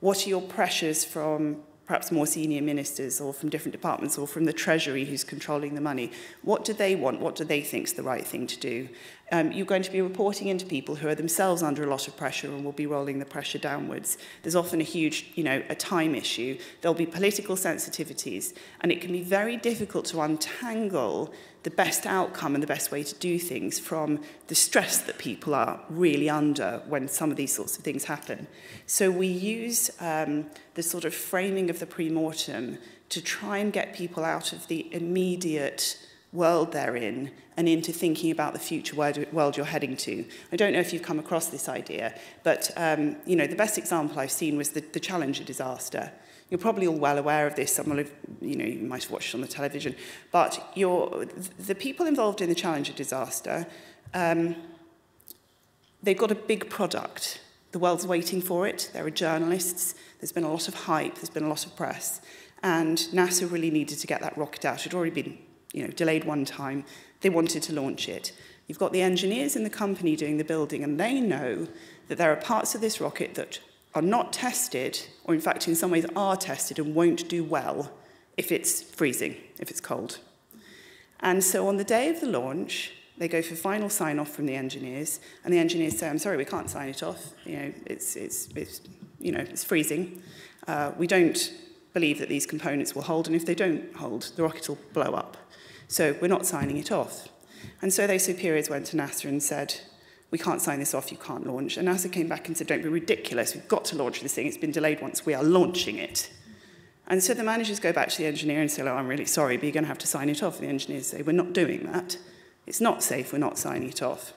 what are your pressures from perhaps more senior ministers or from different departments or from the Treasury who's controlling the money. What do they want? What do they think is the right thing to do? You're going to be reporting into people who are themselves under a lot of pressure and will be rolling the pressure downwards. There's often a huge, a time issue. There'll be political sensitivities, and it can be very difficult to untangle the best outcome and the best way to do things from the stress that people are really under when some of these sorts of things happen. So we use the sort of framing of the pre-mortem to try and get people out of the immediate world they're in and into thinking about the future world you're heading to. I don't know if you've come across this idea, but the best example I've seen was the Challenger disaster. You're probably all well aware of this. Some will have, you might have watched it on the television. But the people involved in the Challenger disaster, they've got a big product. The world's waiting for it. There are journalists. There's been a lot of hype. There's been a lot of press. And NASA really needed to get that rocket out. It had already been delayed one time. They wanted to launch it. You've got the engineers in the company doing the building, and they know that there are parts of this rocket that are not tested, or in fact in some ways are tested and won't do well if it's freezing, if it's cold. And so on the day of the launch, they go for final sign-off from the engineers, and the engineers say, I'm sorry, we can't sign it off. It's freezing. We don't believe that these components will hold, and if they don't hold, the rocket will blow up. So we're not signing it off. And so their superiors went to NASA and said, we can't sign this off, you can't launch. And NASA came back and said, don't be ridiculous, we've got to launch this thing, it's been delayed once, we are launching it. And so the managers go back to the engineer and say, oh, I'm really sorry, but you're going to have to sign it off. And the engineers say, we're not doing that. It's not safe, we're not signing it off.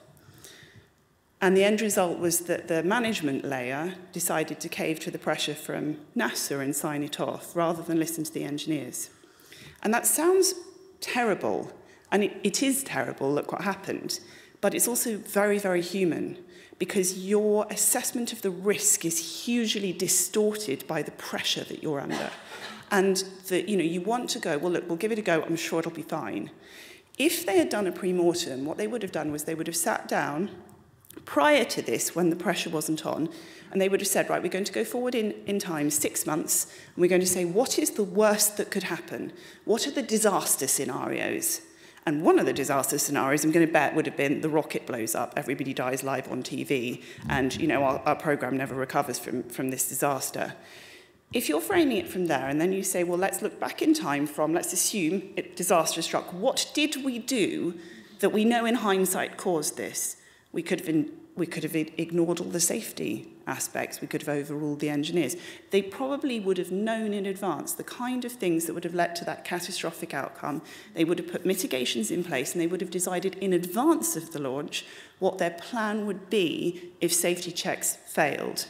And the end result was that the management layer decided to cave to the pressure from NASA and sign it off, rather than listen to the engineers. And that sounds terrible, and it is terrible, look what happened, but it's also very, very human, because your assessment of the risk is hugely distorted by the pressure that you're under. And you want to go, well, look, we'll give it a go, I'm sure it'll be fine. If they had done a pre-mortem, what they would have done was they would have sat down prior to this, when the pressure wasn't on, and they would have said, right, we're going to go forward in time 6 months, and we're going to say, what is the worst that could happen? What are the disaster scenarios? And one of the disaster scenarios, I'm going to bet, would have been the rocket blows up, everybody dies live on TV, and our program never recovers from this disaster. If you're framing it from there, and then you say, well, let's look back in time from, let's assume disaster struck, what did we do that we know in hindsight caused this? We could have ignored all the safety aspects. We could have overruled the engineers. They probably would have known in advance the kind of things that would have led to that catastrophic outcome. They would have put mitigations in place, and they would have decided in advance of the launch what their plan would be if safety checks failed.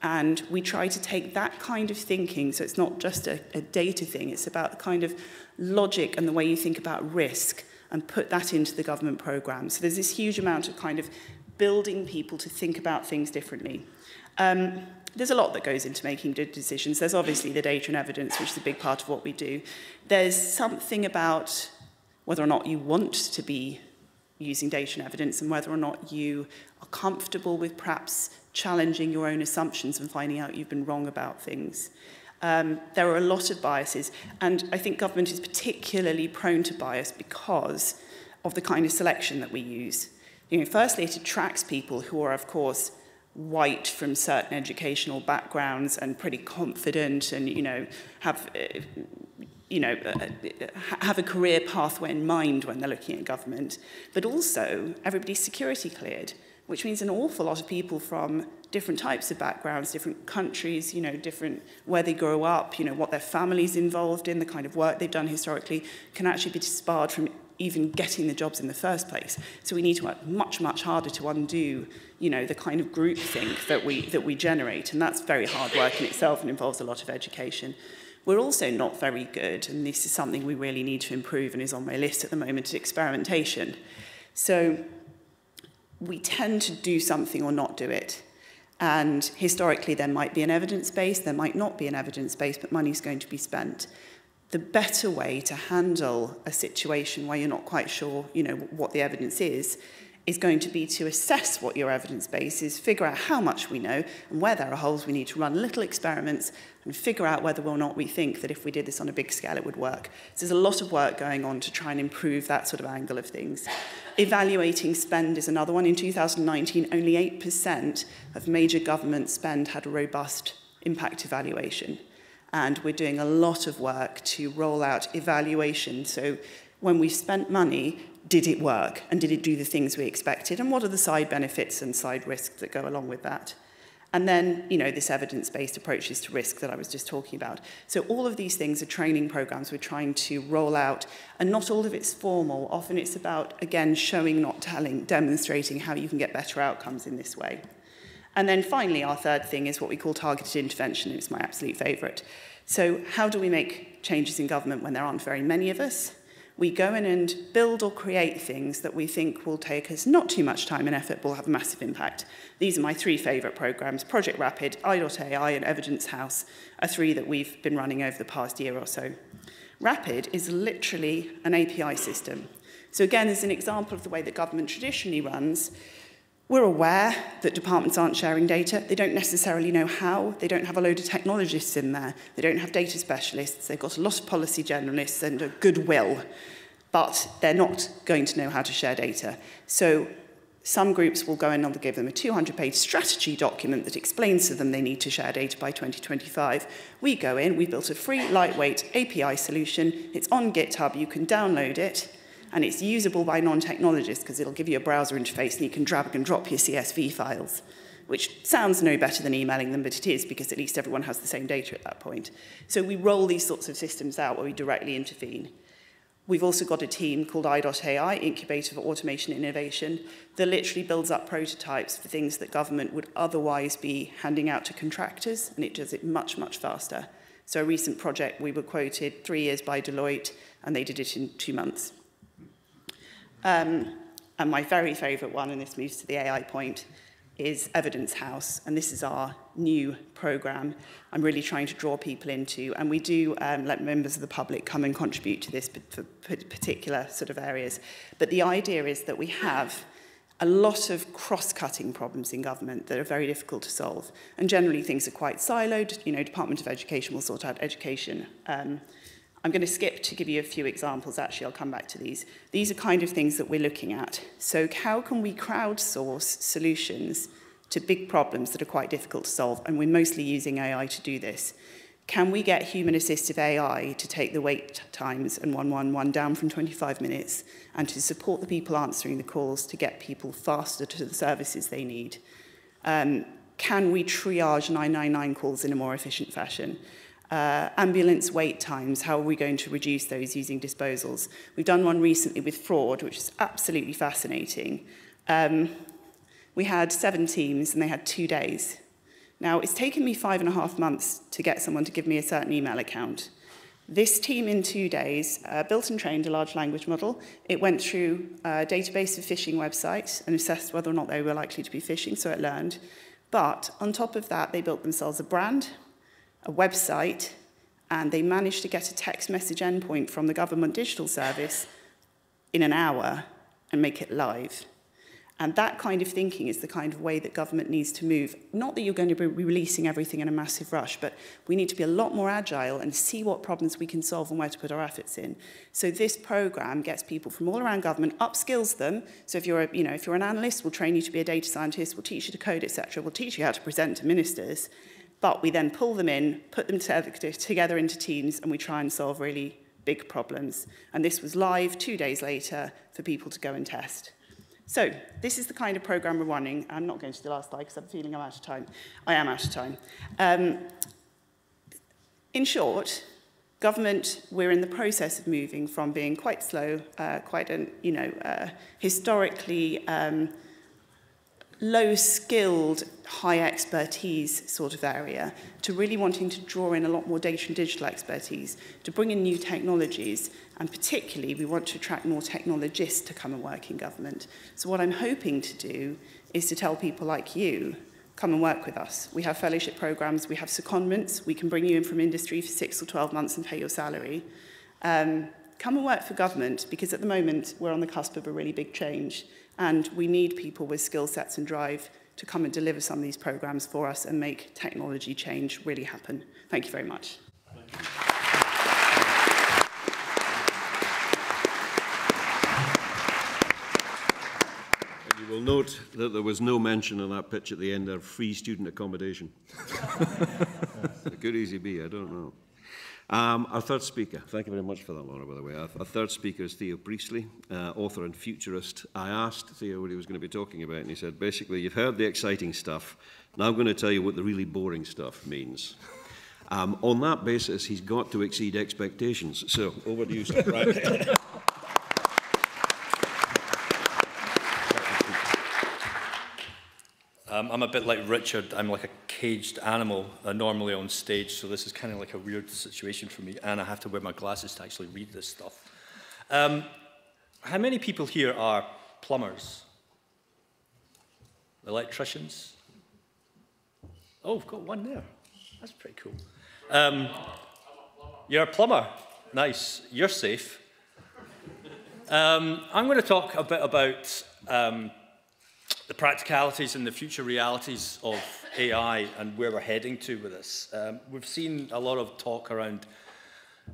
And we try to take that kind of thinking, so it's not just a data thing, it's about the kind of logic and the way you think about risk, and put that into the government programme. So there's this huge amount of kind of building people to think about things differently. There's a lot that goes into making good decisions. There's obviously the data and evidence, which is a big part of what we do. There's something about whether or not you want to be using data and evidence, and whether or not you are comfortable with perhaps challenging your own assumptions and finding out you've been wrong about things. There are a lot of biases, and I think government is particularly prone to bias because of the kind of selection that we use. Firstly, it attracts people who are, of course, white from certain educational backgrounds and pretty confident, and have a career pathway in mind when they're looking at government. But also, everybody's security cleared. which means an awful lot of people from different types of backgrounds, different countries, different where they grow up, what their family's involved in, the kind of work they've done historically, can actually be disbarred from even getting the jobs in the first place. So we need to work much, much harder to undo, the kind of groupthink that we generate, and that's very hard work in itself and involves a lot of education. We're also not very good, and this is something we really need to improve and is on my list at the moment, is experimentation. So we tend to do something or not do it. And historically, there might be an evidence base, there might not be an evidence base, but money's going to be spent. The better way to handle a situation where you're not quite sure, what the evidence is going to be to assess what your evidence base is, figure out how much we know, and where there are holes, we need to run little experiments and figure out whether or not we think that if we did this on a big scale, it would work. So there's a lot of work going on to try and improve that sort of angle of things. Evaluating spend is another one. In 2019, only 8% of major government spend had a robust impact evaluation. And we're doing a lot of work to roll out evaluation. So when we spent money, did it work? And did it do the things we expected? And what are the side benefits and side risks that go along with that? And then, this evidence-based approaches to risk that I was just talking about. So all of these things are training programs we're trying to roll out, and not all of it's formal. Often it's about, again, showing, not telling, demonstrating how you can get better outcomes in this way. And then finally, our third thing is what we call targeted intervention. It's my absolute favourite. So how do we make changes in government when there aren't very many of us? We go in and build or create things that we think will take us not too much time and effort, but will have a massive impact. These are my three favourite programmes. Project Rapid, i.ai and Evidence House are three that we've been running over the past year or so. Rapid is literally an API system. So again, as an example of the way that government traditionally runs, we're aware that departments aren't sharing data. They don't necessarily know how. They don't have a load of technologists in there. They don't have data specialists. They've got a lot of policy generalists and a goodwill, but they're not going to know how to share data. So some groups will go in and they'll give them a 200-page strategy document that explains to them they need to share data by 2025. We go in, we built a free, lightweight API solution. It's on GitHub. You can download it. And it's usable by non-technologists because it'll give you a browser interface and you can drag and drop your CSV files, which sounds no better than emailing them, but it is because at least everyone has the same data at that point. So we roll these sorts of systems out where we directly intervene. We've also got a team called i.ai, Incubator for Automation Innovation, that literally builds up prototypes for things that government would otherwise be handing out to contractors, and it does it much, much faster. So a recent project, we were quoted 3 years by Deloitte, and they did it in 2 months. And my very favourite one, and this moves to the AI point, is Evidence House. And this is our new programme I'm really trying to draw people into. And we do let members of the public come and contribute to this for particular sort of areas. But the idea is that we have a lot of cross-cutting problems in government that are very difficult to solve. And generally things are quite siloed. Department of Education will sort out education. I'm going to skip to give you a few examples. Actually, I'll come back to these. These are kind of things that we're looking at. So how can we crowdsource solutions to big problems that are quite difficult to solve? And we're mostly using AI to do this. Can we get human-assistive AI to take the wait times and 111 down from 25 minutes and to support the people answering the calls to get people faster to the services they need? Can we triage 999 calls in a more efficient fashion? Ambulance wait times, how are we going to reduce those using disposals? We've done one recently with fraud, which is absolutely fascinating. We had 7 teams and they had 2 days. Now, it's taken me 5.5 months to get someone to give me a certain email account. This team in 2 days built and trained a large language model. It went through a database of phishing websites and assessed whether or not they were likely to be phishing, so it learned. But on top of that, they built themselves a brand, a website, and they managed to get a text message endpoint from the government digital service in an hour and make it live. And that kind of thinking is the kind of way that government needs to move. Not that you're going to be releasing everything in a massive rush, but we need to be a lot more agile and see what problems we can solve and where to put our efforts in. So this program gets people from all around government, upskills them. So if you're an analyst, we'll train you to be a data scientist, we'll teach you to code, etc. We'll teach you how to present to ministers. But we then pull them in, put them together into teams, and we try and solve really big problems. And this was live 2 days later for people to go and test. So this is the kind of program we're running. I'm not going to the last slide because I'm feeling I'm out of time. I am out of time. In short, government, we're in the process of moving from being quite slow, quite an, historically low-skilled, high expertise sort of area, to really wanting to draw in a lot more data and digital expertise, to bring in new technologies, and particularly we want to attract more technologists to come and work in government. So what I'm hoping to do is to tell people like you, come and work with us. We have fellowship programs, we have secondments, we can bring you in from industry for 6 or 12 months and pay your salary. Come and work for government, because at the moment we're on the cusp of a really big change, and we need people with skill sets and drive to come and deliver some of these programs for us and make technology change really happen. Thank you very much. You will note that there was no mention on that pitch at the end of free student accommodation. It could easily be, I don't know. Our third speaker, thank you very much for that, Laura, by the way. Our third speaker is Theo Priestley, author and futurist. I asked Theo what he was going to be talking about, and he said, basically, you've heard the exciting stuff. Now I'm going to tell you what the really boring stuff means. On that basis, he's got to exceed expectations. So, over to you, sir. Right. I'm a bit like Richard. I'm like a caged animal normally on stage, so this is kind of like a weird situation for me, and I have to wear my glasses to actually read this stuff. How many people here are plumbers? Electricians? Oh, we've got one there. That's pretty cool. You're a plumber. Nice. You're safe. I'm going to talk a bit about the practicalities and the future realities of AI and where we're heading to with this. We've seen a lot of talk around,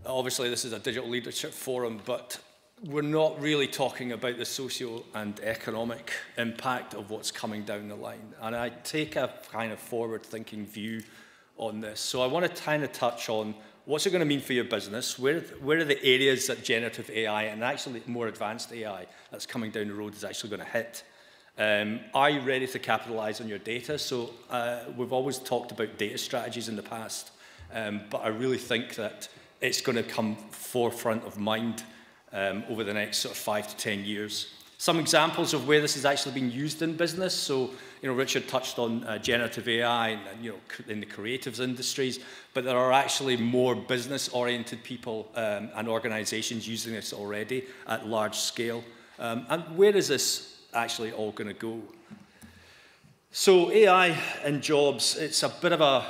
obviously this is a digital leadership forum, but we're not really talking about the socio and economic impact of what's coming down the line. And I take a kind of forward-thinking view on this. So I want to kind of touch on what's it going to mean for your business, where are the areas that generative AI and actually more advanced AI that's coming down the road is actually going to hit. Are you ready to capitalize on your data? So we've always talked about data strategies in the past, but I really think that it's going to come forefront of mind over the next sort of 5 to 10 years. Some examples of where this is actually being used in business. So, Richard touched on generative AI and, in the creatives industries, but there are actually more business-oriented people and organizations using this already at large scale. And where is this actually all going to go? So AI and jobs, it's a bit of a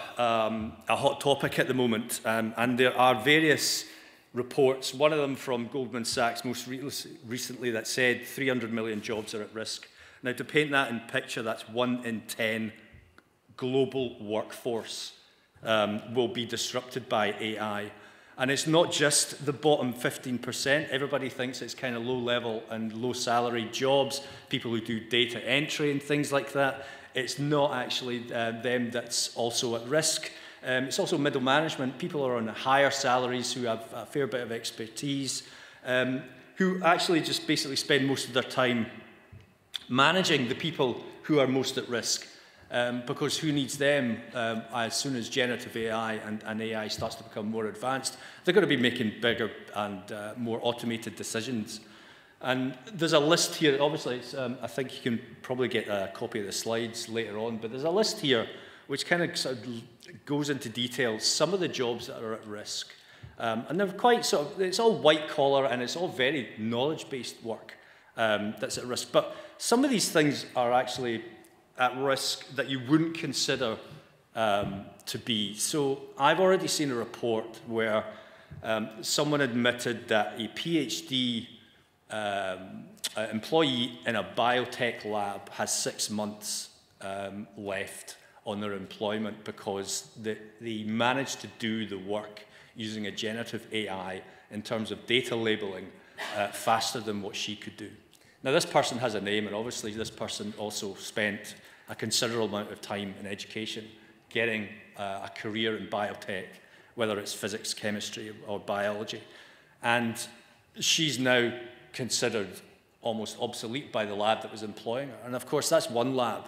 hot topic at the moment, and there are various reports, one of them from Goldman Sachs most recently that said 300 million jobs are at risk. Now, to paint that in picture, that's 1 in 10 global workforce will be disrupted by AI. And it's not just the bottom 15%. Everybody thinks it's kind of low-level and low-salary jobs, people who do data entry and things like that. It's not actually them that's also at risk. It's also middle management. People are on higher salaries who have a fair bit of expertise, who actually just basically spend most of their time managing the people who are most at risk. Because who needs them as soon as generative AI and AI starts to become more advanced? They're going to be making bigger and more automated decisions. And there's a list here. Obviously, I think you can probably get a copy of the slides later on, but there's a list here which kind of sort of goes into detail some of the jobs that are at risk. And they're quite sort of, it's all white collar and it's all very knowledge-based work that's at risk. But some of these things are actually at risk that you wouldn't consider to be. So I've already seen a report where someone admitted that a PhD employee in a biotech lab has 6 months left on their employment because they managed to do the work using a generative AI in terms of data labeling faster than what she could do. Now, this person has a name, and obviously this person also spent a considerable amount of time in education getting a career in biotech, whether it's physics, chemistry, or biology. And she's now considered almost obsolete by the lab that was employing her. And of course, that's one lab.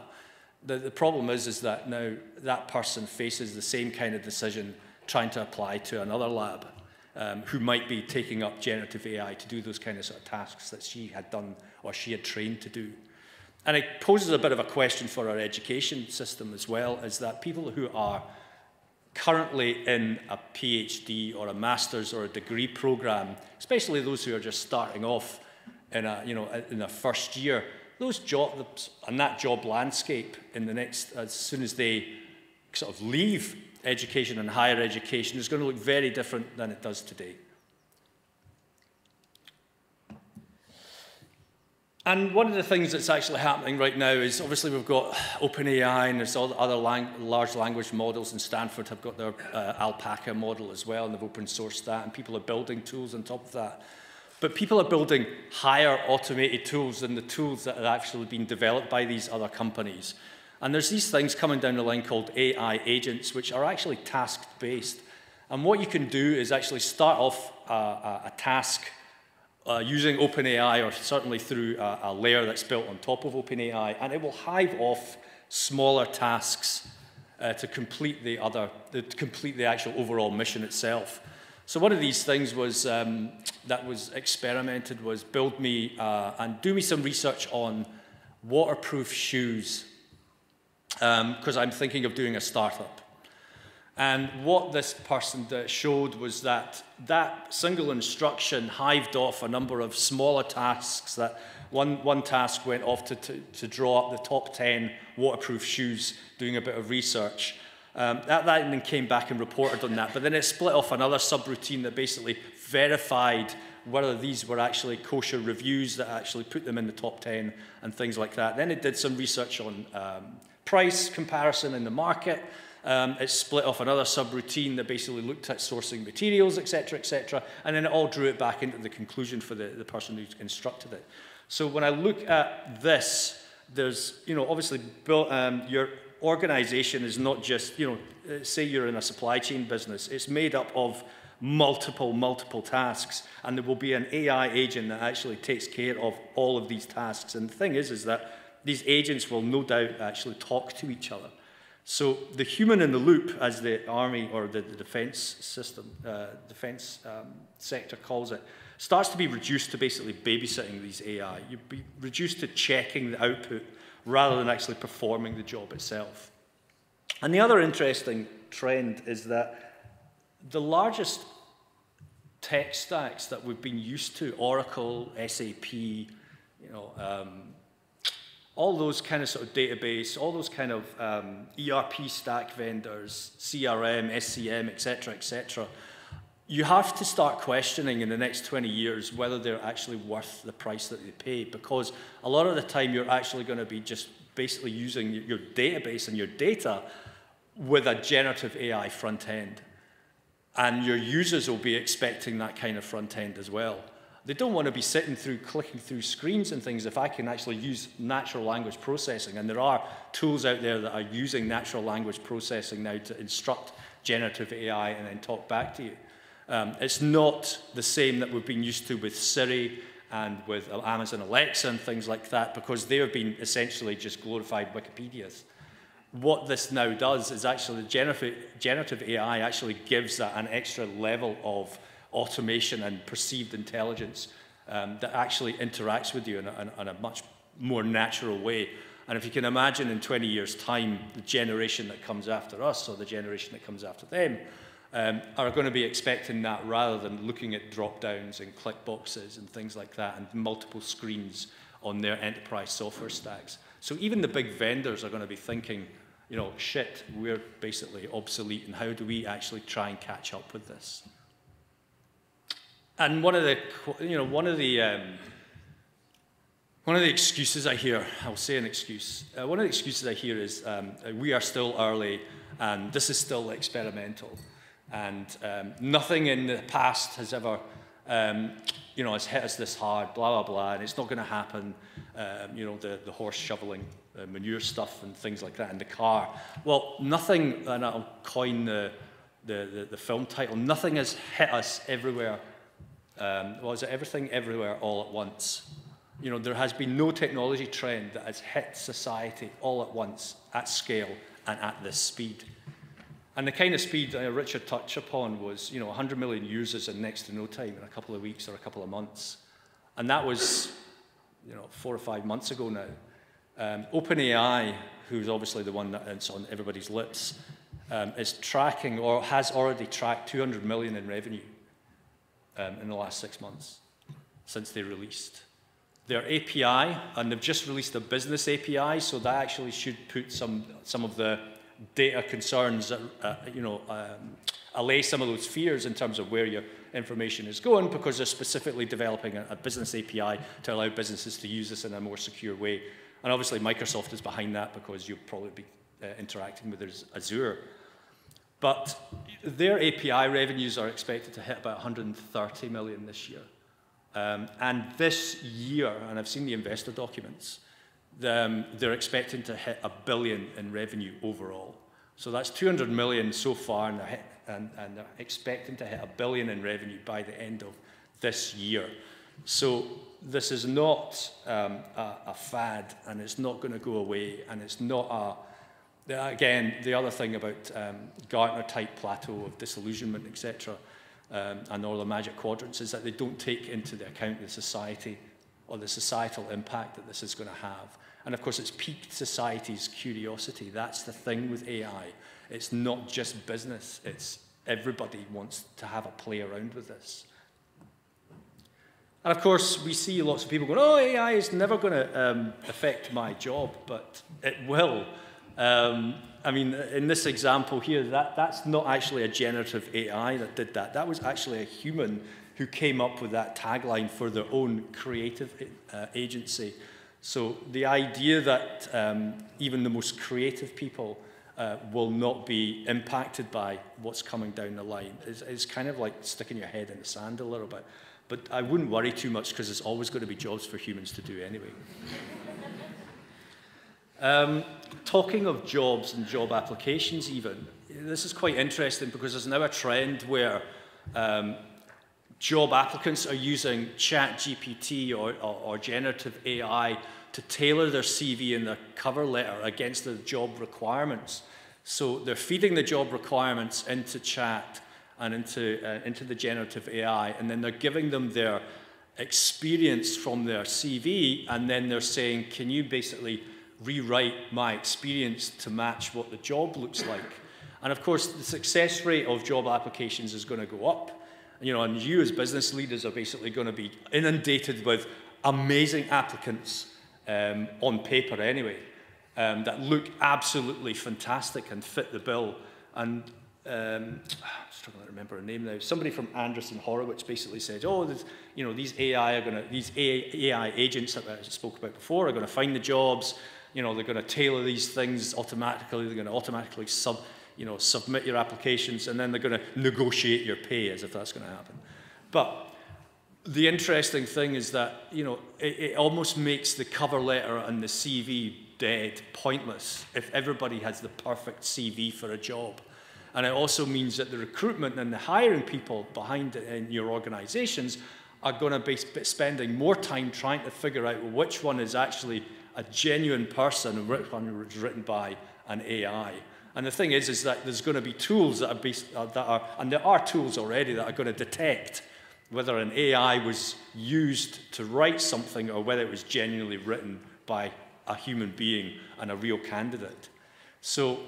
The problem is that now that person faces the same kind of decision trying to apply to another lab who might be taking up generative AI to do those kind of sort of tasks that she had done or she had trained to do. And it poses a bit of a question for our education system as well, is that people who are currently in a PhD or a master's or a degree program, especially those who are just starting off in a first year, those jobs and that job landscape in the next, as soon as they sort of leave education and higher education, is going to look very different than it does today. And one of the things that's actually happening right now is, obviously, we've got OpenAI, and there's all the other large language models, and Stanford have got their Alpaca model as well, and they've open sourced that, and people are building tools on top of that. But people are building higher automated tools than the tools that have actually been developed by these other companies. And there's these things coming down the line called AI agents, which are actually task-based. And what you can do is actually start off a task using OpenAI, or certainly through a layer that's built on top of OpenAI, and it will hive off smaller tasks to complete the actual overall mission itself. So one of these things was that was experimented was build me and do me some research on waterproof shoes, because I'm thinking of doing a startup. And what this person showed was that that single instruction hived off a number of smaller tasks. That one task went off to draw up the top 10 waterproof shoes, doing a bit of research. That then came back and reported on that. But then it split off another subroutine that basically verified whether these were actually kosher reviews that actually put them in the top 10 and things like that. Then it did some research on price comparison in the market. It split off another subroutine that basically looked at sourcing materials, etc., and then it all drew it back into the conclusion for the person who instructed it. So when I look at this, there's, obviously, your organization is not just, say you're in a supply chain business, it's made up of multiple tasks, and there will be an AI agent that actually takes care of all of these tasks. And the thing is that these agents will no doubt actually talk to each other. So the human in the loop, as the army or the defense system, defense sector calls it, starts to be reduced to basically babysitting these AI. You'd be reduced to checking the output rather than actually performing the job itself. And the other interesting trend is that the largest tech stacks that we've been used to, Oracle, SAP, all those kind of sort of database, all those kind of ERP stack vendors, CRM, SCM, etc., you have to start questioning in the next 20 years whether they're actually worth the price that they pay, because a lot of the time you're actually going to be just basically using your database and your data with a generative AI front end. And your users will be expecting that kind of front end as well. They don't want to be sitting through, clicking through screens and things if I can actually use natural language processing. And there are tools out there that are using natural language processing now to instruct generative AI and then talk back to you. It's not the same that we've been used to with Siri and with Amazon Alexa and things like that, because they have been essentially just glorified Wikipedias. What this now does is actually generative AI actually gives that an extra level of automation and perceived intelligence that actually interacts with you in a much more natural way. And if you can imagine in 20 years' time, the generation that comes after us or the generation that comes after them are going to be expecting that rather than looking at drop-downs and click boxes and things like that and multiple screens on their enterprise software stacks. So even the big vendors are going to be thinking, shit, we're basically obsolete, and how do we actually try and catch up with this? And one of the excuses I hear, I'll say an excuse, one of the excuses I hear is we are still early and this is still experimental. And nothing in the past has ever, has hit us this hard, blah, blah, blah, and it's not going to happen, the horse shoveling manure stuff and things like that in the car. Well, nothing, and I'll coin the film title, nothing has hit us everywhere. Was it Everything Everywhere All at Once? You know, there has been no technology trend that has hit society all at once, at scale, and at this speed. And the kind of speed Richard touched upon was, you know, 100 million users in next to no time, in a couple of weeks or a couple of months. And that was, you know, 4 or 5 months ago now. OpenAI, who's obviously the one that's on everybody's lips, is tracking, or has already tracked, 200 million in revenue in the last 6 months since they released their API, and they've just released a business API, so that actually should put some of the data concerns, allay some of those fears in terms of where your information is going, because they're specifically developing a business API to allow businesses to use this in a more secure way. And obviously Microsoft is behind that, because you'll probably be interacting with Azure. But their API revenues are expected to hit about 130 million this year. And this year, and I've seen the investor documents, they're expecting to hit $1 billion in revenue overall. So that's 200 million so far, and they're expecting to hit $1 billion in revenue by the end of this year. So this is not a fad, and it's not going to go away, and it's not again, the other thing about Gartner-type plateau of disillusionment, etc., and all the magic quadrants, is that they don't take into the account the society or the societal impact that this is going to have. And of course, it's piqued society's curiosity. That's the thing with AI. It's not just business. It's everybody wants to have a play around with this. And of course, we see lots of people going, oh, AI is never going to affect my job, but it will. I mean, in this example here, that's not actually a generative AI that did that. That was actually a human who came up with that tagline for their own creative agency. So the idea that even the most creative people will not be impacted by what's coming down the line is kind of like sticking your head in the sand a little bit. But I wouldn't worry too much, because there's always going to be jobs for humans to do anyway. Talking of jobs and job applications even, this is quite interesting, because there's now a trend where job applicants are using ChatGPT or generative AI to tailor their CV and their cover letter against the job requirements. So they're feeding the job requirements into Chat and into the generative AI, and then they're giving them their experience from their CV, and then they're saying, can you basically rewrite my experience to match what the job looks like? And of course, the success rate of job applications is going to go up. You know, and you as business leaders are basically going to be inundated with amazing applicants on paper anyway, that look absolutely fantastic and fit the bill. And I'm struggling to remember her name now. Somebody from Andreessen Horowitz basically said, "Oh, you know, these AI agents that I spoke about before are going to find the jobs. You know, they're going to tailor these things automatically. They're going to automatically submit your applications, and then they're going to negotiate your pay," as if that's going to happen. But the interesting thing is that, you know, it almost makes the cover letter and the CV dead, pointless, if everybody has the perfect CV for a job. And it also means that the recruitment and the hiring people behind it in your organizations are going to be spending more time trying to figure out which one is actually a genuine person and which one was written by an AI. And the thing is that there's going to be tools that are and there are tools already that are going to detect whether an AI was used to write something or whether it was genuinely written by a human being and a real candidate. So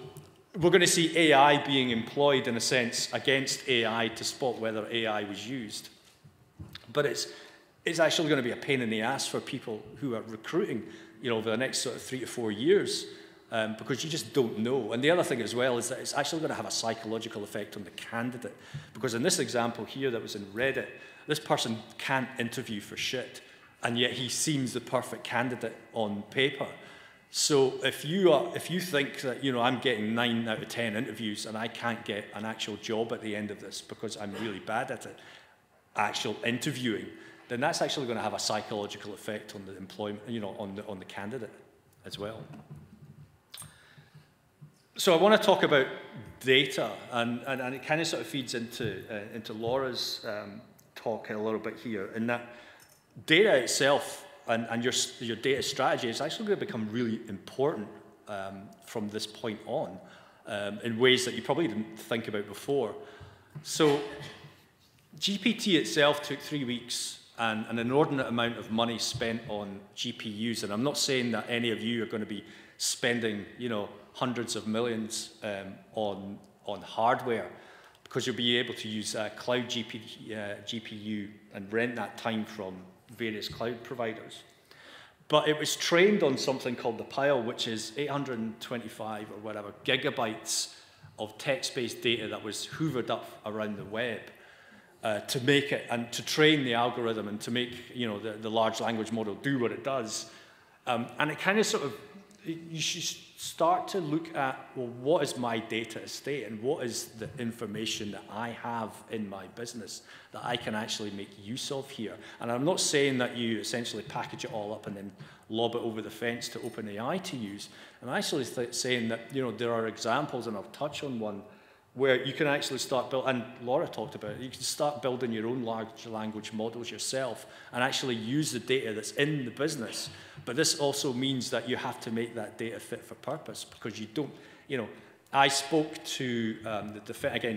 we're going to see AI being employed, in a sense, against AI to spot whether AI was used. But it's actually going to be a pain in the ass for people who are recruiting, you know, over the next sort of 3 to 4 years, because you just don't know. And the other thing as well is that it's actually going to have a psychological effect on the candidate, because in this example here that was in Reddit, this person can't interview for shit, and yet he seems the perfect candidate on paper. So if you think that, you know, I'm getting 9 out of 10 interviews and I can't get an actual job at the end of this because I'm really bad at it, actual interviewing, then that's actually going to have a psychological effect on the employment, you know, on the candidate as well. So I want to talk about data, and it kind of sort of feeds into Laura's talk a little bit here, in that data itself and your data strategy is actually going to become really important from this point on in ways that you probably didn't think about before. So GPT itself took 3 weeks and an inordinate amount of money spent on GPUs. And I'm not saying that any of you are going to be spending, you know, hundreds of millions on hardware, because you'll be able to use cloud GPU and rent that time from various cloud providers. But it was trained on something called the Pile, which is 825 or whatever gigabytes of text-based data that was hoovered up around the web to make it, and to train the algorithm and to make, you know, the large language model do what it does. And it kind of sort of, you should start to look at, well, what is my data estate and what is the information that I have in my business that I can actually make use of here. And I'm not saying that you essentially package it all up and then lob it over the fence to OpenAI to use. I'm actually saying that, you know, there are examples, and I'll touch on one, where you can actually start building, and Laura talked about it, you can start building your own large language models yourself and actually use the data that's in the business. But this also means that you have to make that data fit for purpose, because you don't, you know, I spoke to the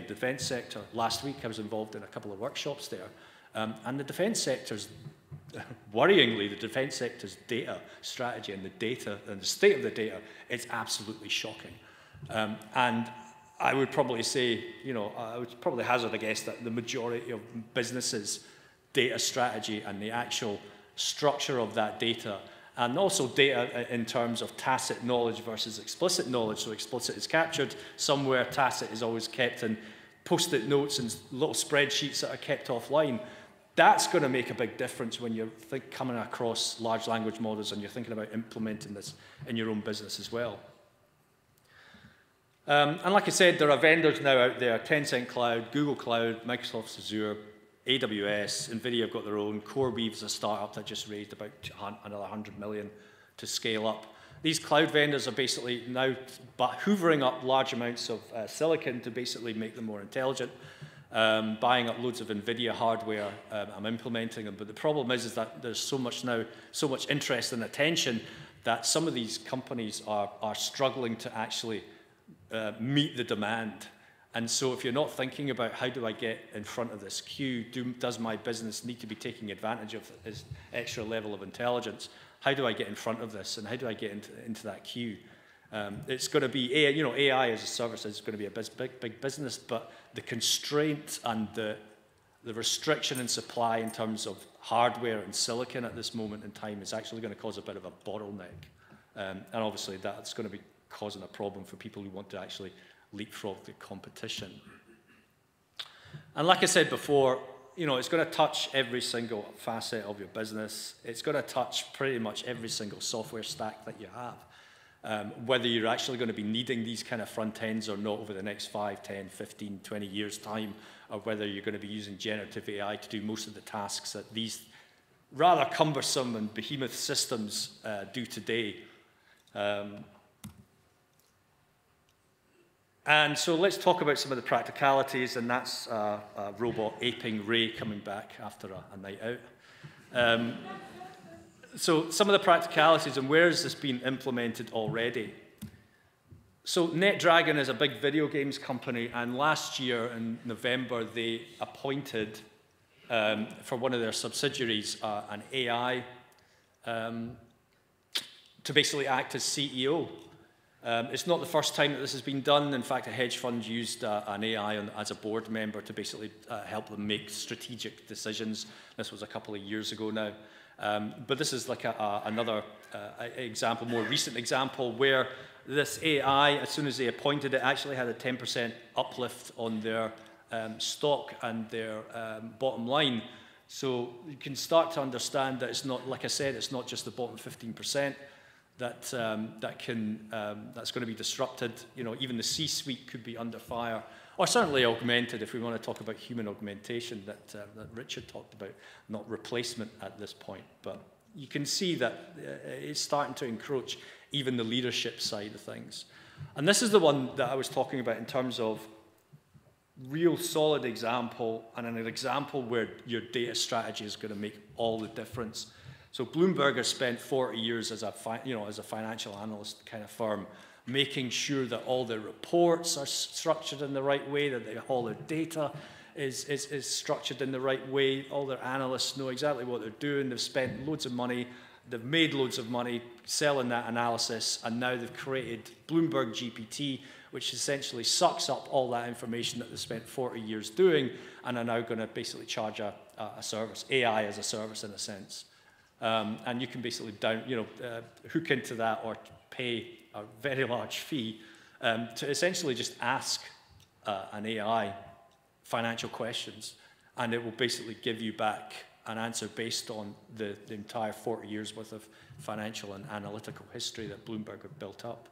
defense sector last week. I was involved in a couple of workshops there. And the defense sector's, worryingly, the defense sector's data strategy and the data and the state of the data is absolutely shocking. And I would probably say, you know, I would probably hazard a guess that the majority of businesses' data strategy and the actual structure of that data, and also data in terms of tacit knowledge versus explicit knowledge. So explicit is captured somewhere, tacit is always kept in post-it notes and little spreadsheets that are kept offline. That's going to make a big difference when you're coming across large language models and you're thinking about implementing this in your own business as well. And like I said, there are vendors now out there: Tencent Cloud, Google Cloud, Microsoft Azure, AWS, NVIDIA have got their own. CoreWeave's a startup that just raised about another 100 million to scale up. These cloud vendors are basically now hoovering up large amounts of silicon to basically make them more intelligent, buying up loads of NVIDIA hardware. I'm implementing them, but the problem is that there's so much interest and attention that some of these companies are struggling to actually meet the demand. And so if you're not thinking about how do I get in front of this queue, does my business need to be taking advantage of this extra level of intelligence? How do I get in front of this, and how do I get into that queue? It's going to be, you know, AI as a service is going to be a big business, but the constraint and the restriction in supply in terms of hardware and silicon at this moment in time is actually going to cause a bit of a bottleneck. And obviously that's going to be causing a problem for people who want to actually leapfrog the competition. And like I said before, you know, it's going to touch every single facet of your business. It's going to touch pretty much every single software stack that you have. Whether you're actually going to be needing these kind of front ends or not over the next 5, 10, 15, 20 years' time, or whether you're going to be using generative AI to do most of the tasks that these rather cumbersome and behemoth systems do today. And so let's talk about some of the practicalities, and that's robot aping Ray coming back after a night out. So some of the practicalities, and where has this been implemented already? So NetDragon is a big video games company, and last year in November they appointed for one of their subsidiaries an AI to basically act as CEO. It's not the first time that this has been done. In fact, a hedge fund used an AI as a board member to basically help them make strategic decisions. This was a couple of years ago now. But this is like another example, more recent example, where this AI, as soon as they appointed it, actually had a 10% uplift on their stock and their bottom line. So you can start to understand that it's not, like I said, it's not just the bottom 15%. That's going to be disrupted. You know, even the C-suite could be under fire, or certainly augmented if we want to talk about human augmentation that Richard talked about, not replacement at this point. But you can see that it's starting to encroach even the leadership side of things. And this is the one that I was talking about in terms of real solid example, and an example where your data strategy is going to make all the difference. So Bloomberg has spent 40 years as a financial analyst kind of firm, making sure that all their reports are structured in the right way, that all their data is structured in the right way. All their analysts know exactly what they're doing. They've spent loads of money. They've made loads of money selling that analysis, and now they've created Bloomberg GPT, which essentially sucks up all that information that they spent 40 years doing, and are now going to basically charge a service, AI as a service in a sense. And you can basically hook into that or pay a very large fee to essentially just ask an AI financial questions, and it will basically give you back an answer based on the entire 40 years worth of financial and analytical history that Bloomberg have built up.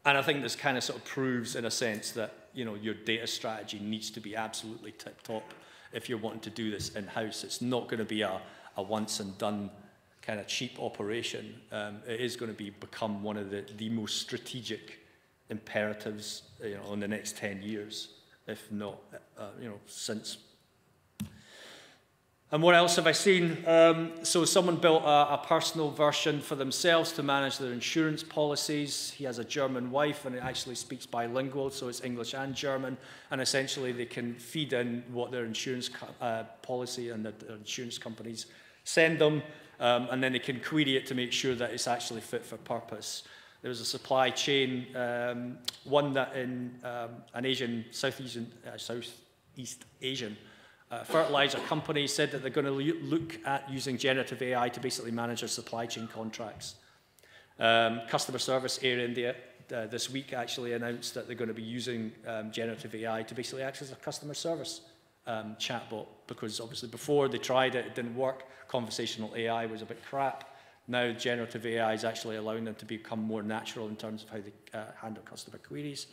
And I think this kind of sort of proves, in a sense, that your data strategy needs to be absolutely tip-top if you're wanting to do this in-house. It's not going to be a once-and-done kind of cheap operation. It is going to become one of the most strategic imperatives in the next 10 years, if not, since. And what else have I seen? So someone built a personal version for themselves to manage their insurance policies. He has a German wife, and it actually speaks bilingual, so it's English and German. And essentially, they can feed in what their insurance policy and their insurance companies send them, and then they can query it to make sure that it's actually fit for purpose. There was a supply chain, one that in an Asian, Southeast Asian fertilizer company said that they're going to look at using generative AI to basically manage their supply chain contracts. Customer service Air India this week actually announced that they're going to be using generative AI to basically act as a customer service chatbot, because obviously before they tried it, it didn't work. Conversational AI was a bit crap. Now generative AI is actually allowing them to become more natural in terms of how they handle customer queries.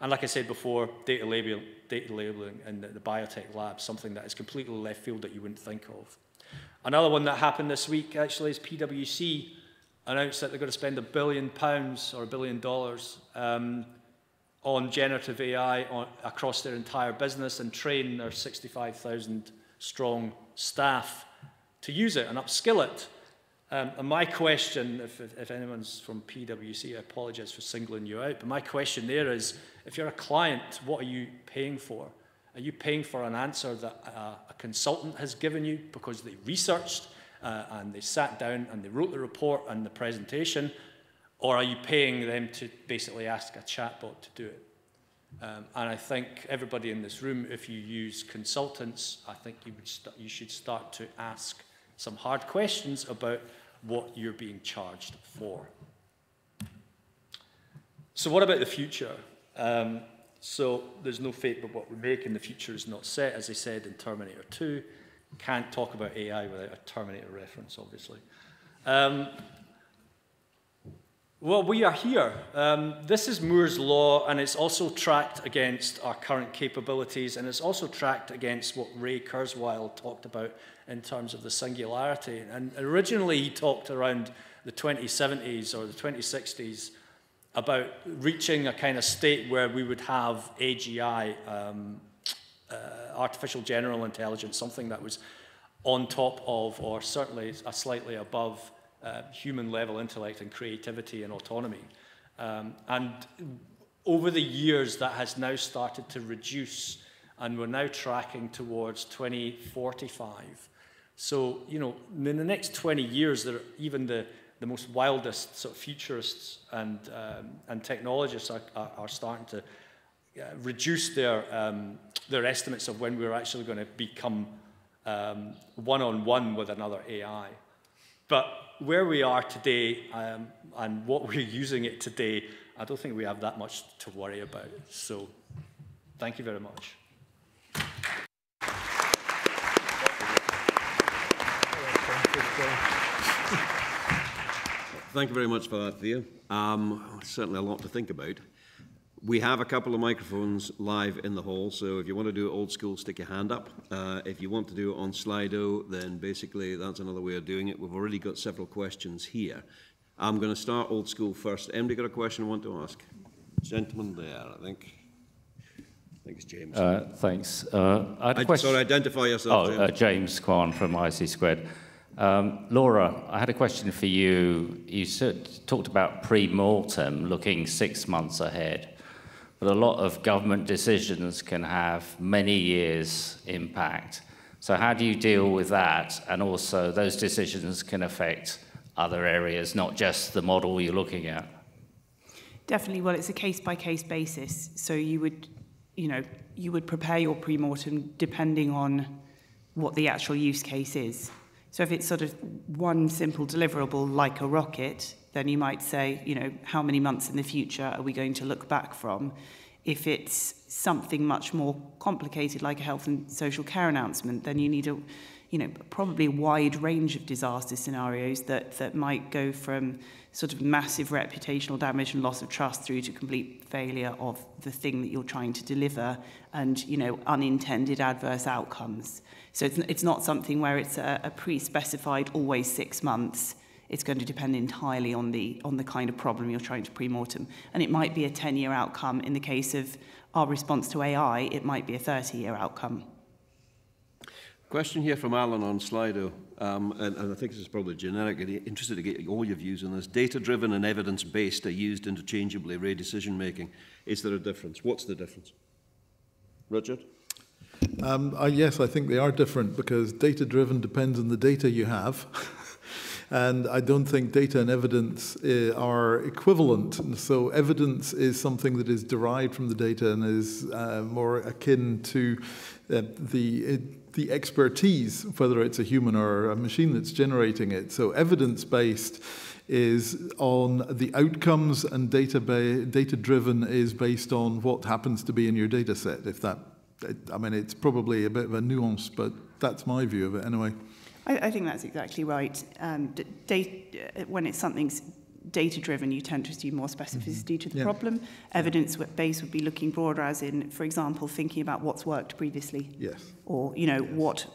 And like I said before, data labeling in the biotech lab, something that is completely left field that you wouldn't think of. Another one that happened this week actually is PwC announced that they're going to spend £1 billion or $1 billion on generative AI across their entire business and train their 65,000 strong staff to use it and upskill it. And my question, if anyone's from PwC, I apologize for singling you out, but my question there is, if you're a client, what are you paying for? Are you paying for an answer that a consultant has given you because they researched and they sat down and they wrote the report and the presentation, or are you paying them to basically ask a chatbot to do it? And I think everybody in this room, if you use consultants, I think you should start to ask some hard questions about what you're being charged for. So what about the future? So there's no fate but what we make, and the future is not set, as I said in Terminator 2. Can't talk about AI without a Terminator reference, obviously. Well, we are here. This is Moore's Law, and it's also tracked against our current capabilities, and it's also tracked against what Ray Kurzweil talked about in terms of the singularity. And originally, he talked around the 2070s or the 2060s about reaching a kind of state where we would have AGI, artificial general intelligence, something that was on top of, or certainly slightly above, human-level intellect and creativity and autonomy. And over the years, that has now started to reduce, and we're now tracking towards 2045. So, in the next 20 years, even the most wildest sort of futurists and technologists are starting to reduce their estimates of when we're actually going to become one-on-one with another AI. But where we are today and what we're using it today, I don't think we have that much to worry about. So thank you very much. Thank you very much for that, Theo. Certainly a lot to think about. We have a couple of microphones live in the hall, so if you want to do it old school, stick your hand up. If you want to do it on Slido, then basically that's another way of doing it. We've already got several questions here. I'm going to start old school first. Anybody got a question I want to ask? Gentleman there, I think. I think it's James. Thanks. I had a question. Sorry, identify yourself, James Kwan from IC Squared. Laura, I had a question for you. You talked about pre-mortem, looking 6 months ahead, but a lot of government decisions can have many years' impact. So how do you deal with that? And also, those decisions can affect other areas, not just the model you're looking at. Definitely. Well, it's a case-by-case basis. So you would prepare your pre-mortem depending on what the actual use case is. So if it's sort of one simple deliverable like a rocket, then you might say, how many months in the future are we going to look back from? If it's something much more complicated like a health and social care announcement, then you need probably a wide range of disaster scenarios that might go from sort of massive reputational damage and loss of trust through to complete failure of the thing that you're trying to deliver and, unintended adverse outcomes. So it's not something where it's a pre-specified always 6 months. It's going to depend entirely on the kind of problem you're trying to pre-mortem. And it might be a 10-year outcome. In the case of our response to AI, it might be a 30-year outcome. Question here from Alan on Slido, and I think this is probably generic. I'm interested to get all your views on this. Data-driven and evidence-based are used interchangeably, Ray, decision-making. Is there a difference? What's the difference? Richard? Yes, I think they are different because data-driven depends on the data you have. And I don't think data and evidence are equivalent. And so evidence is something that is derived from the data and is more akin to the expertise, whether it's a human or a machine that's generating it. So evidence-based is on the outcomes, and data-driven is based on what happens to be in your data set. It's probably a bit of a nuance, but that's my view of it anyway. I think that's exactly right. When it's something's data-driven, you tend to assume more specificity to the problem. Evidence-based would be looking broader, as in, for example, thinking about what's worked previously. Yes. Or,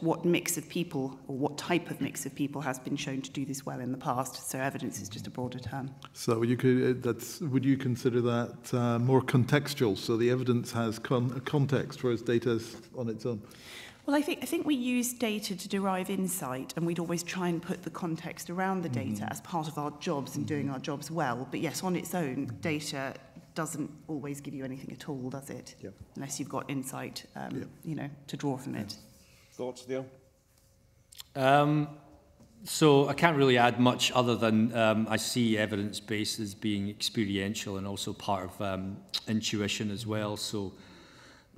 what mix of people or what type of mix of people has been shown to do this well in the past. So evidence is just a broader term. So would you consider that more contextual? So the evidence has context, whereas data's on its own. Well, I think we use data to derive insight, and we'd always try and put the context around the data as part of our jobs and doing our jobs well. But yes, on its own, data doesn't always give you anything at all, does it? Yep. Unless you've got insight, to draw from it. Thoughts, Theo? So I can't really add much other than I see evidence-based as being experiential and also part of intuition as well. So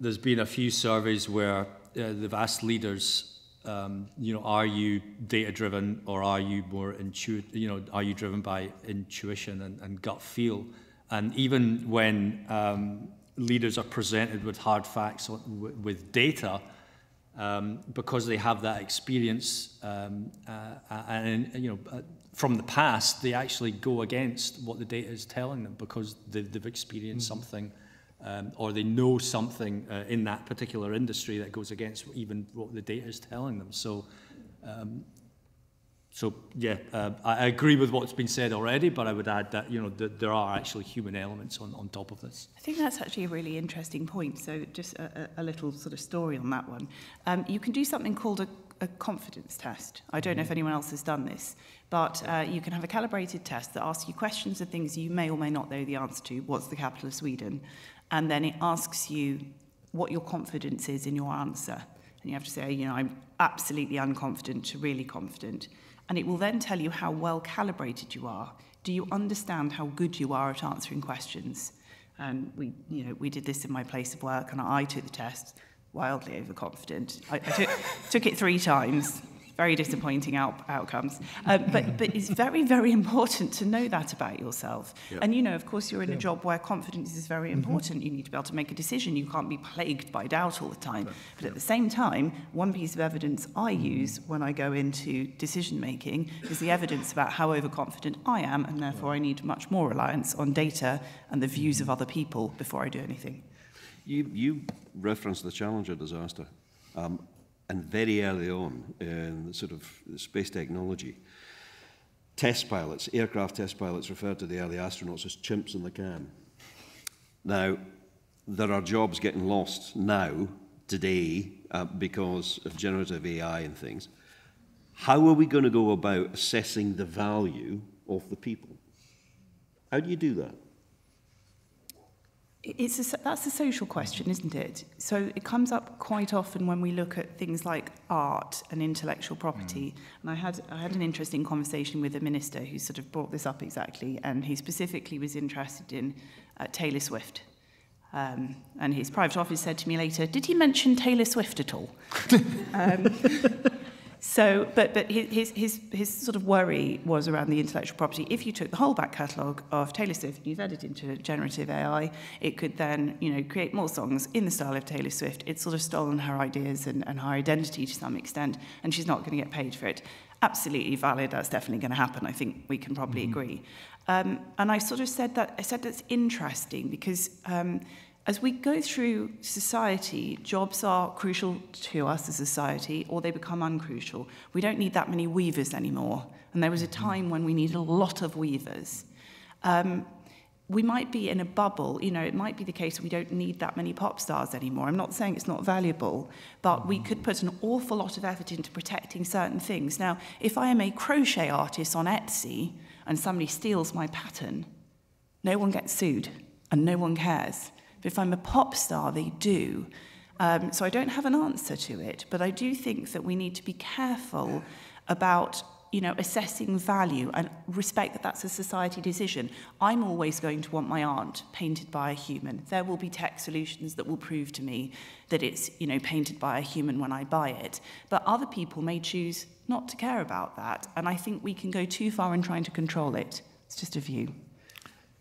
there's been a few surveys where they've asked leaders, are you data-driven or are you more intuitive? Are you driven by intuition and gut feel? And even when leaders are presented with hard facts with data, because they have that experience from the past, they actually go against what the data is telling them because they've experienced something. Or they know something in that particular industry that goes against even what the data is telling them. So, I agree with what's been said already, but I would add that that there are actually human elements on top of this. I think that's actually a really interesting point. So just a little sort of story on that one. You can do something called a confidence test. I don't know if anyone else has done this, but you can have a calibrated test that asks you questions of things you may or may not know the answer to. What's the capital of Sweden? And then it asks you what your confidence is in your answer. And you have to say, I'm absolutely unconfident to really confident. And it will then tell you how well calibrated you are. Do you understand how good you are at answering questions? And we did this in my place of work, and I took the test, wildly overconfident. I took it 3 times. Very disappointing outcomes. But it's very, very important to know that about yourself. Yep. And, of course, you're in a job where confidence is very important. You need to be able to make a decision. You can't be plagued by doubt all the time. Right. But at the same time, one piece of evidence I use when I go into decision-making is the evidence about how overconfident I am, and therefore I need much more reliance on data and the views of other people before I do anything. You referenced the Challenger disaster. And very early on in the sort of space technology, aircraft test pilots referred to the early astronauts as chimps in the can. Now, there are jobs getting lost now, today, because of generative AI and things. how are we going to go about assessing the value of the people? How do you do that? That's a social question, isn't it? So it comes up quite often when we look at things like art and intellectual property. And I had an interesting conversation with a minister who sort of brought this up exactly, and he specifically was interested in Taylor Swift. And his private office said to me later, "Did he mention Taylor Swift at all?" So, but his sort of worry was around the intellectual property. If you took the whole back catalogue of Taylor Swift and you fed it into generative AI, it could then, create more songs in the style of Taylor Swift. It's sort of stolen her ideas and her identity to some extent, and she's not going to get paid for it. Absolutely valid. That's definitely going to happen. I think we can probably agree. And I sort of said that's interesting because as we go through society, jobs are crucial to us as a society, or they become uncrucial. We don't need that many weavers anymore. And there was a time when we needed a lot of weavers. We might be in a bubble. It might be the case that we don't need that many pop stars anymore. I'm not saying it's not valuable, but we could put an awful lot of effort into protecting certain things. Now, if I am a crochet artist on Etsy and somebody steals my pattern, no one gets sued and no one cares. But if I'm a pop star, they do. So I don't have an answer to it, but I do think that we need to be careful about, assessing value and respect that that's a society decision. I'm always going to want my art painted by a human. There will be tech solutions that will prove to me that it's, painted by a human when I buy it. But other people may choose not to care about that, and I think we can go too far in trying to control it. It's just a view.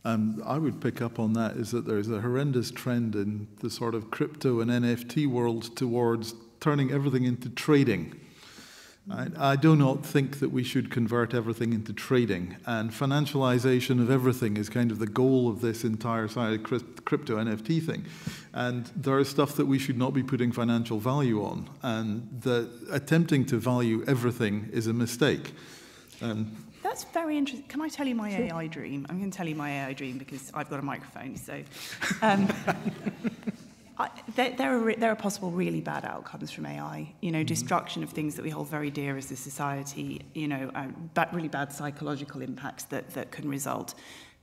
I would pick up on that is that there's a horrendous trend in the sort of crypto and NFT world towards turning everything into trading. I do not think that we should convert everything into trading, and financialization of everything is kind of the goal of this entire side crypto NFT thing. And there is stuff that we should not be putting financial value on, and attempting to value everything is a mistake. That's very interesting. Can I tell you my AI dream? I'm going to tell you my AI dream because I've got a microphone. So there are possible really bad outcomes from AI. Destruction of things that we hold very dear as a society. Really bad psychological impacts that can result.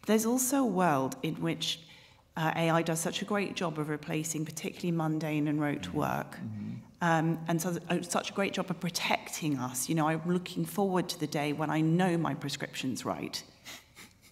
There's also a world in which AI does such a great job of replacing particularly mundane and rote work. And so such a great job of protecting us. I'm looking forward to the day when I know my prescription's right,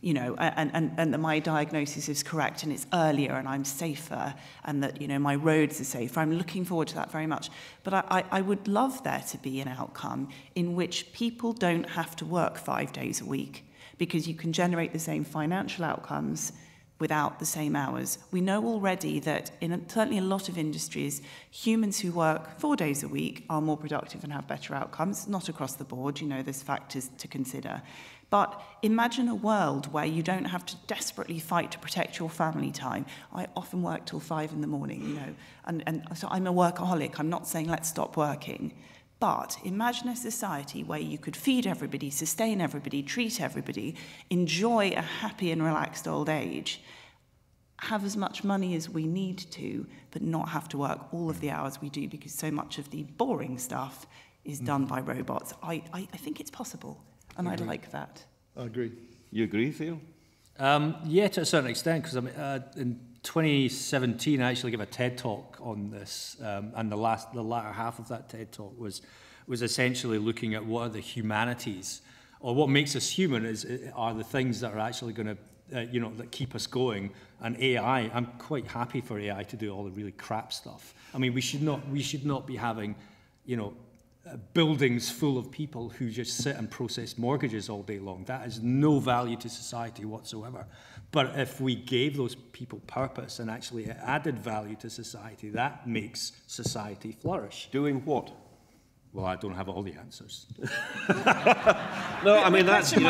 and that my diagnosis is correct and it's earlier and I'm safer and that, my roads are safer. I'm looking forward to that very much. But I would love there to be an outcome in which people don't have to work 5 days a week because you can generate the same financial outcomes without the same hours. We know already that in certainly a lot of industries, humans who work 4 days a week are more productive and have better outcomes. Not across the board, there's factors to consider. But imagine a world where you don't have to desperately fight to protect your family time. I often work till 5 in the morning, and so I'm a workaholic. I'm not saying let's stop working. But imagine a society where you could feed everybody, sustain everybody, treat everybody, enjoy a happy and relaxed old age, have as much money as we need to, but not have to work all of the hours we do because so much of the boring stuff is done by robots. I think it's possible, and I'd like that. I agree. You agree, Theo? Yeah, to a certain extent, because in 2017, I actually gave a TED talk on this, and the latter half of that TED talk was essentially looking at what are the humanities, or what makes us human are the things that are actually going to, that keep us going. And AI, I'm quite happy for AI to do all the really crap stuff. I mean, we should not be having, buildings full of people who just sit and process mortgages all day long. That is no value to society whatsoever. But if we gave those people purpose and actually added value to society, that makes society flourish. Doing what? Well, I don't have all the answers. No, I mean, that's, you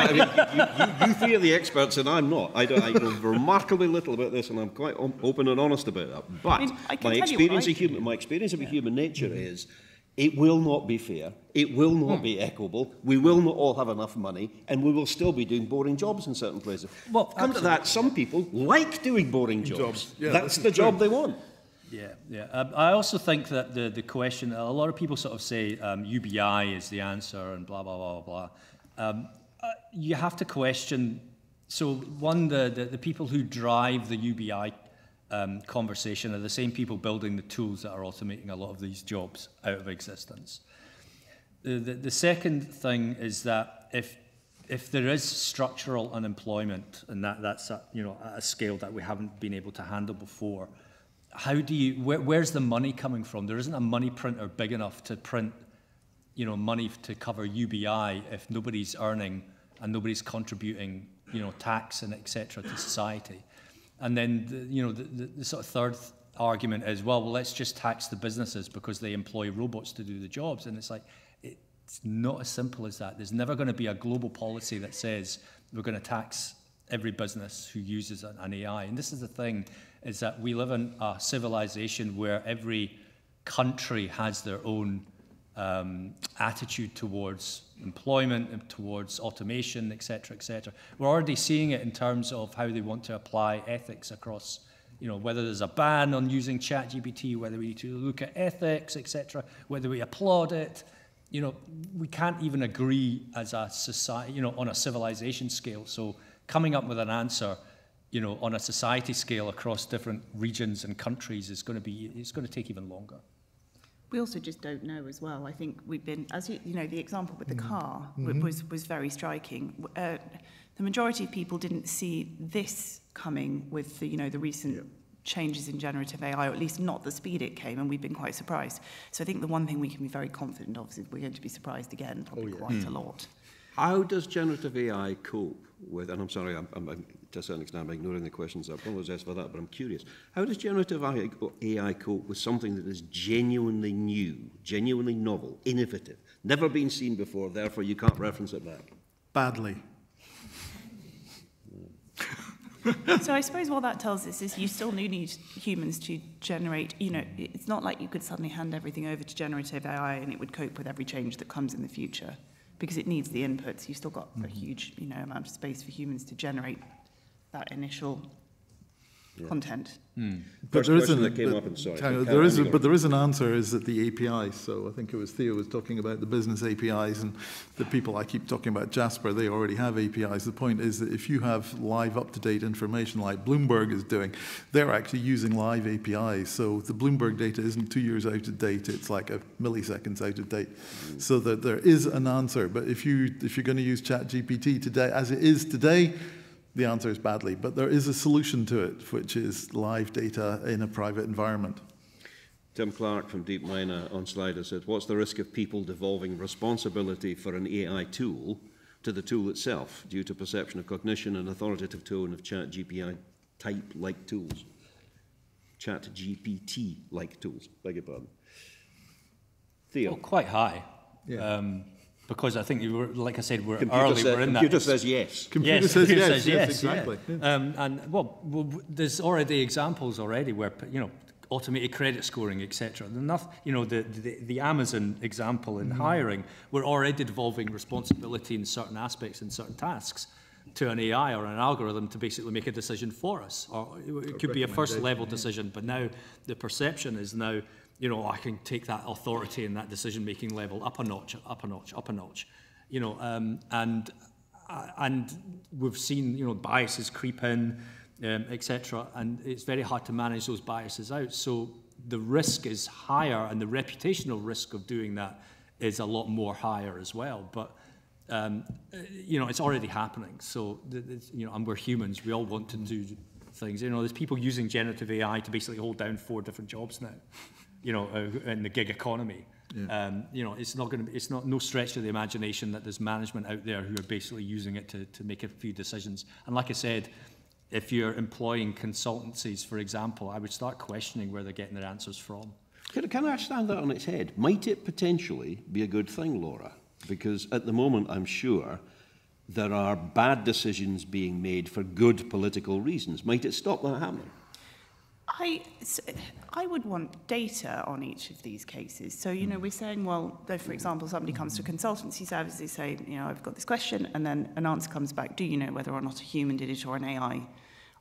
three are the experts and I'm not. I know remarkably little about this and I'm quite open and honest about that. But my experience of human nature is it will not be fair, it will not be equitable, we will not all have enough money, and we will still be doing boring jobs in certain places. Well, come to that, some people like doing boring jobs. Yeah, that's the job they want. Yeah. I also think that the question, a lot of people sort of say UBI is the answer and blah, blah, blah, blah. You have to question, so one, the people who drive the UBI conversation are the same people building the tools that are automating a lot of these jobs out of existence. The second thing is that if there is structural unemployment, and that's at a scale that we haven't been able to handle before, how do you, where's the money coming from? There isn't a money printer big enough to print, money to cover UBI if nobody's earning and nobody's contributing, tax and etc. to society. And then, the sort of third argument is, well, let's just tax the businesses because they employ robots to do the jobs. And it's like, it's not as simple as that. There's never going to be a global policy that says we're going to tax every business who uses an AI. And this is the thing, is that we live in a civilization where every country has their own attitude towards employment and towards automation, et cetera, et cetera. We're already seeing it in terms of how they want to apply ethics across, whether there's a ban on using ChatGPT, whether we need to look at ethics, et cetera, whether we applaud it. We can't even agree as a society, on a civilization scale. So coming up with an answer, on a society scale across different regions and countries is going to take even longer. We also just don't know as well. I think we've been, as the example with the car was very striking. The majority of people didn't see this coming with the recent changes in generative AI, or at least not the speed it came, and we've been quite surprised. So I think the one thing we can be very confident of is we're going to be surprised again, probably quite a lot. How does generative AI cope with, and I'm sorry, I'm to a certain extent, I'm ignoring the questions, I apologize for that, but I'm curious. How does generative AI cope with something that is genuinely new, genuinely novel, innovative, never been seen before, therefore you can't reference it back? Badly. So I suppose what that tells us is you still do need humans to generate, it's not like you could suddenly hand everything over to generative AI and it would cope with every change that comes in the future, because it needs the inputs. You've still got a huge, amount of space for humans to generate that initial content. But there is an answer, is that the APIs. So I think it was Theo was talking about the business APIs, and the people I keep talking about, Jasper, they already have APIs. The point is that if you have live up-to-date information like Bloomberg is doing, they're actually using live APIs. So the Bloomberg data isn't 2 years out of date, it's like a milliseconds out of date. So that there is an answer. But if you're going to use ChatGPT today, as it is today, the answer is badly, but there is a solution to it, which is live data in a private environment. Tim Clark from DeepMiner on Slido said, what's the risk of people devolving responsibility for an AI tool to the tool itself due to perception of cognition and authoritative tone of ChatGPT type-like tools? ChatGPT-like tools, beg your pardon. Theo? Well, quite high. Yeah. Because I think you were, like I said, we're in that. Computer says yes. Computer says yes, exactly. Yeah. And well, there's already examples where automated credit scoring, etc. The Amazon example in hiring, we're already devolving responsibility in certain aspects and certain tasks to an AI or an algorithm to basically make a decision for us, or it could be a first level decision. But now the perception is now, I can take that authority and that decision-making level up a notch, up a notch, up a notch, and we've seen, biases creep in, etc., and it's very hard to manage those biases out. So the risk is higher, and the reputational risk of doing that is a lot more higher as well. But it's already happening. So and we're humans. We all want to do things. There's people using generative AI to basically hold down 4 different jobs now. In the gig economy. Yeah. It's no stretch to the imagination that there's management out there who are basically using it to make a few decisions. And like I said, if you're employing consultancies, for example, I would start questioning where they're getting their answers from. Can I stand that on its head? Might it potentially be a good thing, Laura? Because at the moment, I'm sure there are bad decisions being made for good political reasons. Might it stop that happening? I would want data on each of these cases. So, we're saying, well, though, for example, somebody comes to a consultancy service, they say, I've got this question, and then an answer comes back, do you know whether or not a human did it or an AI?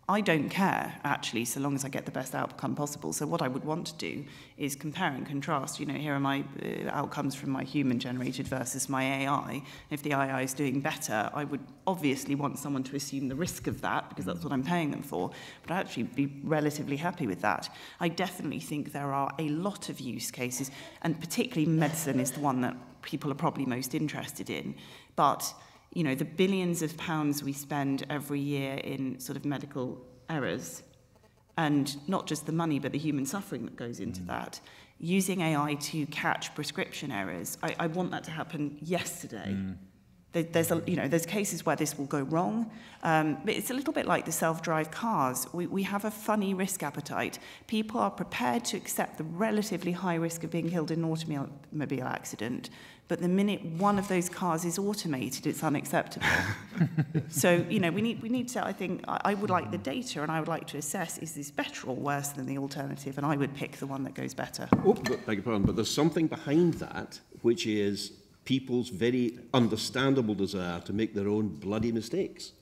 I don't care, actually, so long as I get the best outcome possible. So what I would want to do is compare and contrast. You know, here are my outcomes from my human-generated versus my AI. If the AI is doing better, I would obviously want someone to assume the risk of that, because that's what I'm paying them for, but I'd actually be relatively happy with that. I definitely think there are a lot of use cases, and particularly medicine is the one that people are probably most interested in. But you know, the billions of pounds we spend every year in sort of medical errors, and not just the money, but the human suffering that goes into that, using AI to catch prescription errors, I want that to happen yesterday. There's cases where this will go wrong, but it's a little bit like the self-drive cars. We have a funny risk appetite. People are prepared to accept the relatively high risk of being killed in an automobile accident, but the minute one of those cars is automated, it's unacceptable. So, you know, we need to, I think, I would like the data, and I would like to assess, is this better or worse than the alternative? And I would pick the one that goes better. Oh, beg your pardon, but there's something behind that, which is people's very understandable desire to make their own bloody mistakes.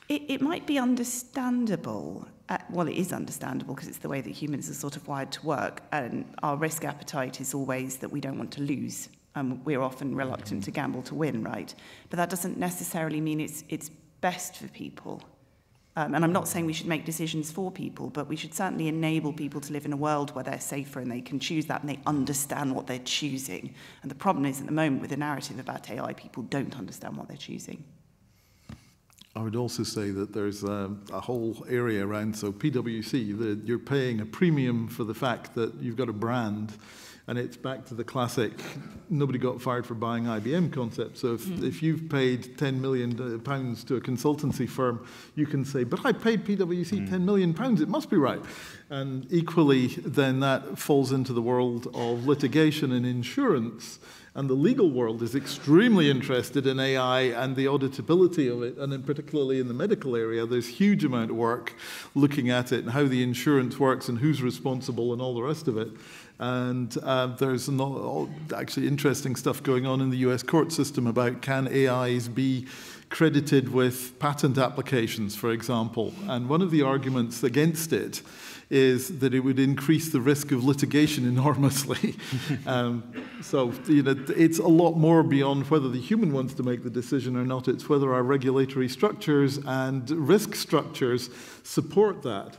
It might be understandable. Well, it is understandable because it's the way that humans are sort of wired to work, and our risk appetite is always that we don't want to lose. We're often reluctant to gamble to win, right? But that doesn't necessarily mean it's best for people. And I'm not saying we should make decisions for people, but we should certainly enable people to live in a world where they're safer and they can choose that and they understand what they're choosing. And the problem is, at the moment, with the narrative about AI, people don't understand what they're choosing. I would also say that there's a whole area around, so PwC, you're paying a premium for the fact that you've got a brand, and it's back to the classic nobody got fired for buying IBM concept. So if you've paid £10 million to a consultancy firm, you can say, but I paid PwC £10 million, it must be right. And equally, then that falls into the world of litigation and insurance. And the legal world is extremely interested in AI and the auditability of it, and in particularly in the medical area, there's huge amount of work looking at it and how the insurance works and who's responsible and all the rest of it. And there's actually interesting stuff going on in the US court system about can AIs be credited with patent applications, for example. And one of the arguments against it is that it would increase the risk of litigation enormously. So, you know, it's a lot more beyond whether the human wants to make the decision or not. It's whether our regulatory structures and risk structures support that.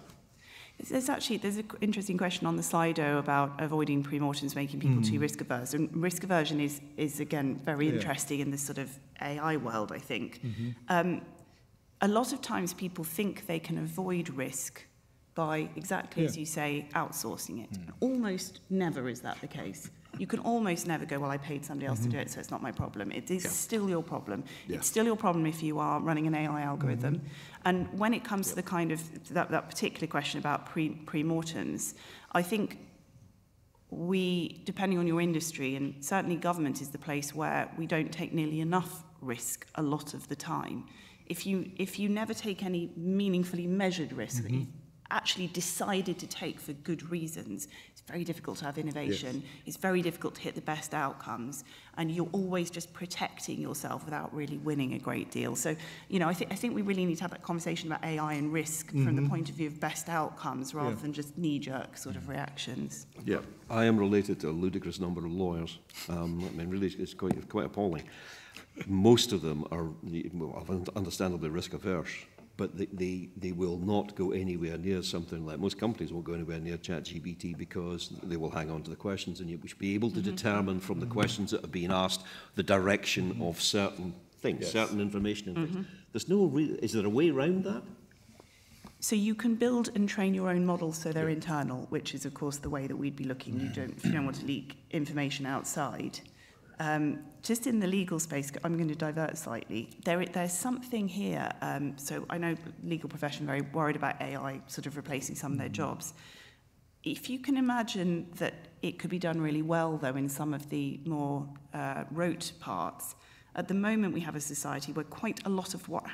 There's an interesting question on the Slido about avoiding pre-mortems making people too risk averse. And risk aversion is again, very interesting in this sort of AI world, I think. A lot of times people think they can avoid risk by, exactly as you say, outsourcing it. Almost never is that the case. You can almost never go, well, I paid somebody else to do it, so it's not my problem. It is still your problem. It's still your problem if you are running an AI algorithm. And when it comes to the kind of, that particular question about pre-mortems, I think we, depending on your industry, and certainly government is the place where we don't take nearly enough risk a lot of the time. If you never take any meaningfully measured risk that you've actually decided to take for good reasons, it's very difficult to have innovation. It's very difficult to hit the best outcomes, and you're always just protecting yourself without really winning a great deal. So, you know, I think we really need to have that conversation about AI and risk from the point of view of best outcomes rather than just knee-jerk sort of reactions. Yeah, I am related to a ludicrous number of lawyers. I mean, really, it's quite appalling. Most of them are, well, understandably risk-averse, but they will not go anywhere near something like, most companies won't go anywhere near ChatGPT because they will hang on to the questions, and you should be able to determine from the questions that have been asked the direction of certain things, certain information and things. There's no is there a way around that? So you can build and train your own models so they're internal, which is, of course, the way that we'd be looking. If you don't want to leak information outside. Just in the legal space, I'm going to divert slightly. There's something here. So I know the legal profession are very worried about AI sort of replacing some of their jobs. If you can imagine that it could be done really well, though, in some of the more rote parts, at the moment we have a society where quite a lot of what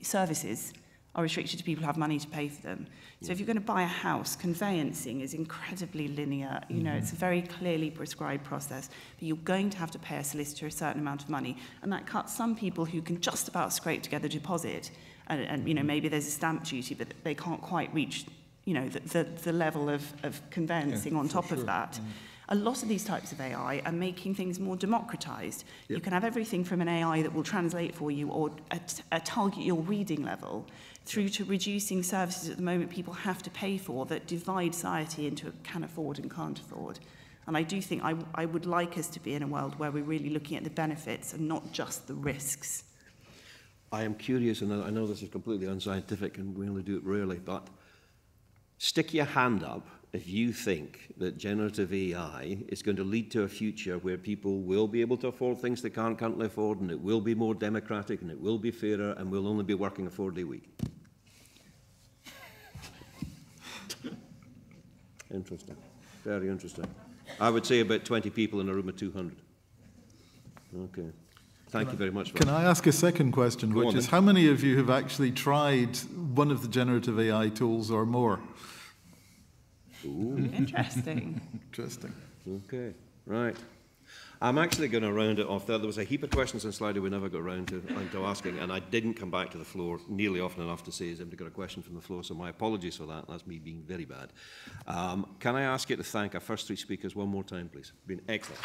services are restricted to people who have money to pay for them. So if you're going to buy a house, conveyancing is incredibly linear. You know, it's a very clearly prescribed process. But you're going to have to pay a solicitor a certain amount of money. And that cuts some people who can just about scrape together a deposit and you know, maybe there's a stamp duty, but they can't quite reach, you know, the level of conveyancing on top of that. A lot of these types of AI are making things more democratized. Yep. You can have everything from an AI that will translate for you or target your reading level through to reducing services at the moment people have to pay for that divide society into can afford and can't afford. And I do think I would like us to be in a world where we're really looking at the benefits and not just the risks. I am curious, and I know this is completely unscientific and we only do it rarely, but stick your hand up if you think that generative AI is going to lead to a future where people will be able to afford things they can't currently afford, and it will be more democratic, and it will be fairer, and we'll only be working a 4-day week. Interesting. Very interesting. I would say about 20 people in a room of 200. Okay. Thank you very much. Can I ask a second question, which is, how many of you have actually tried one of the generative AI tools or more? Ooh. Interesting. Interesting. Okay, right. I'm actually going to round it off there. There was a heap of questions on Slido we never got around to asking, and I didn't come back to the floor nearly often enough to say, has anybody got a question from the floor? So my apologies for that. That's me being very bad. Can I ask you to thank our first 3 speakers one more time, please? It's been excellent.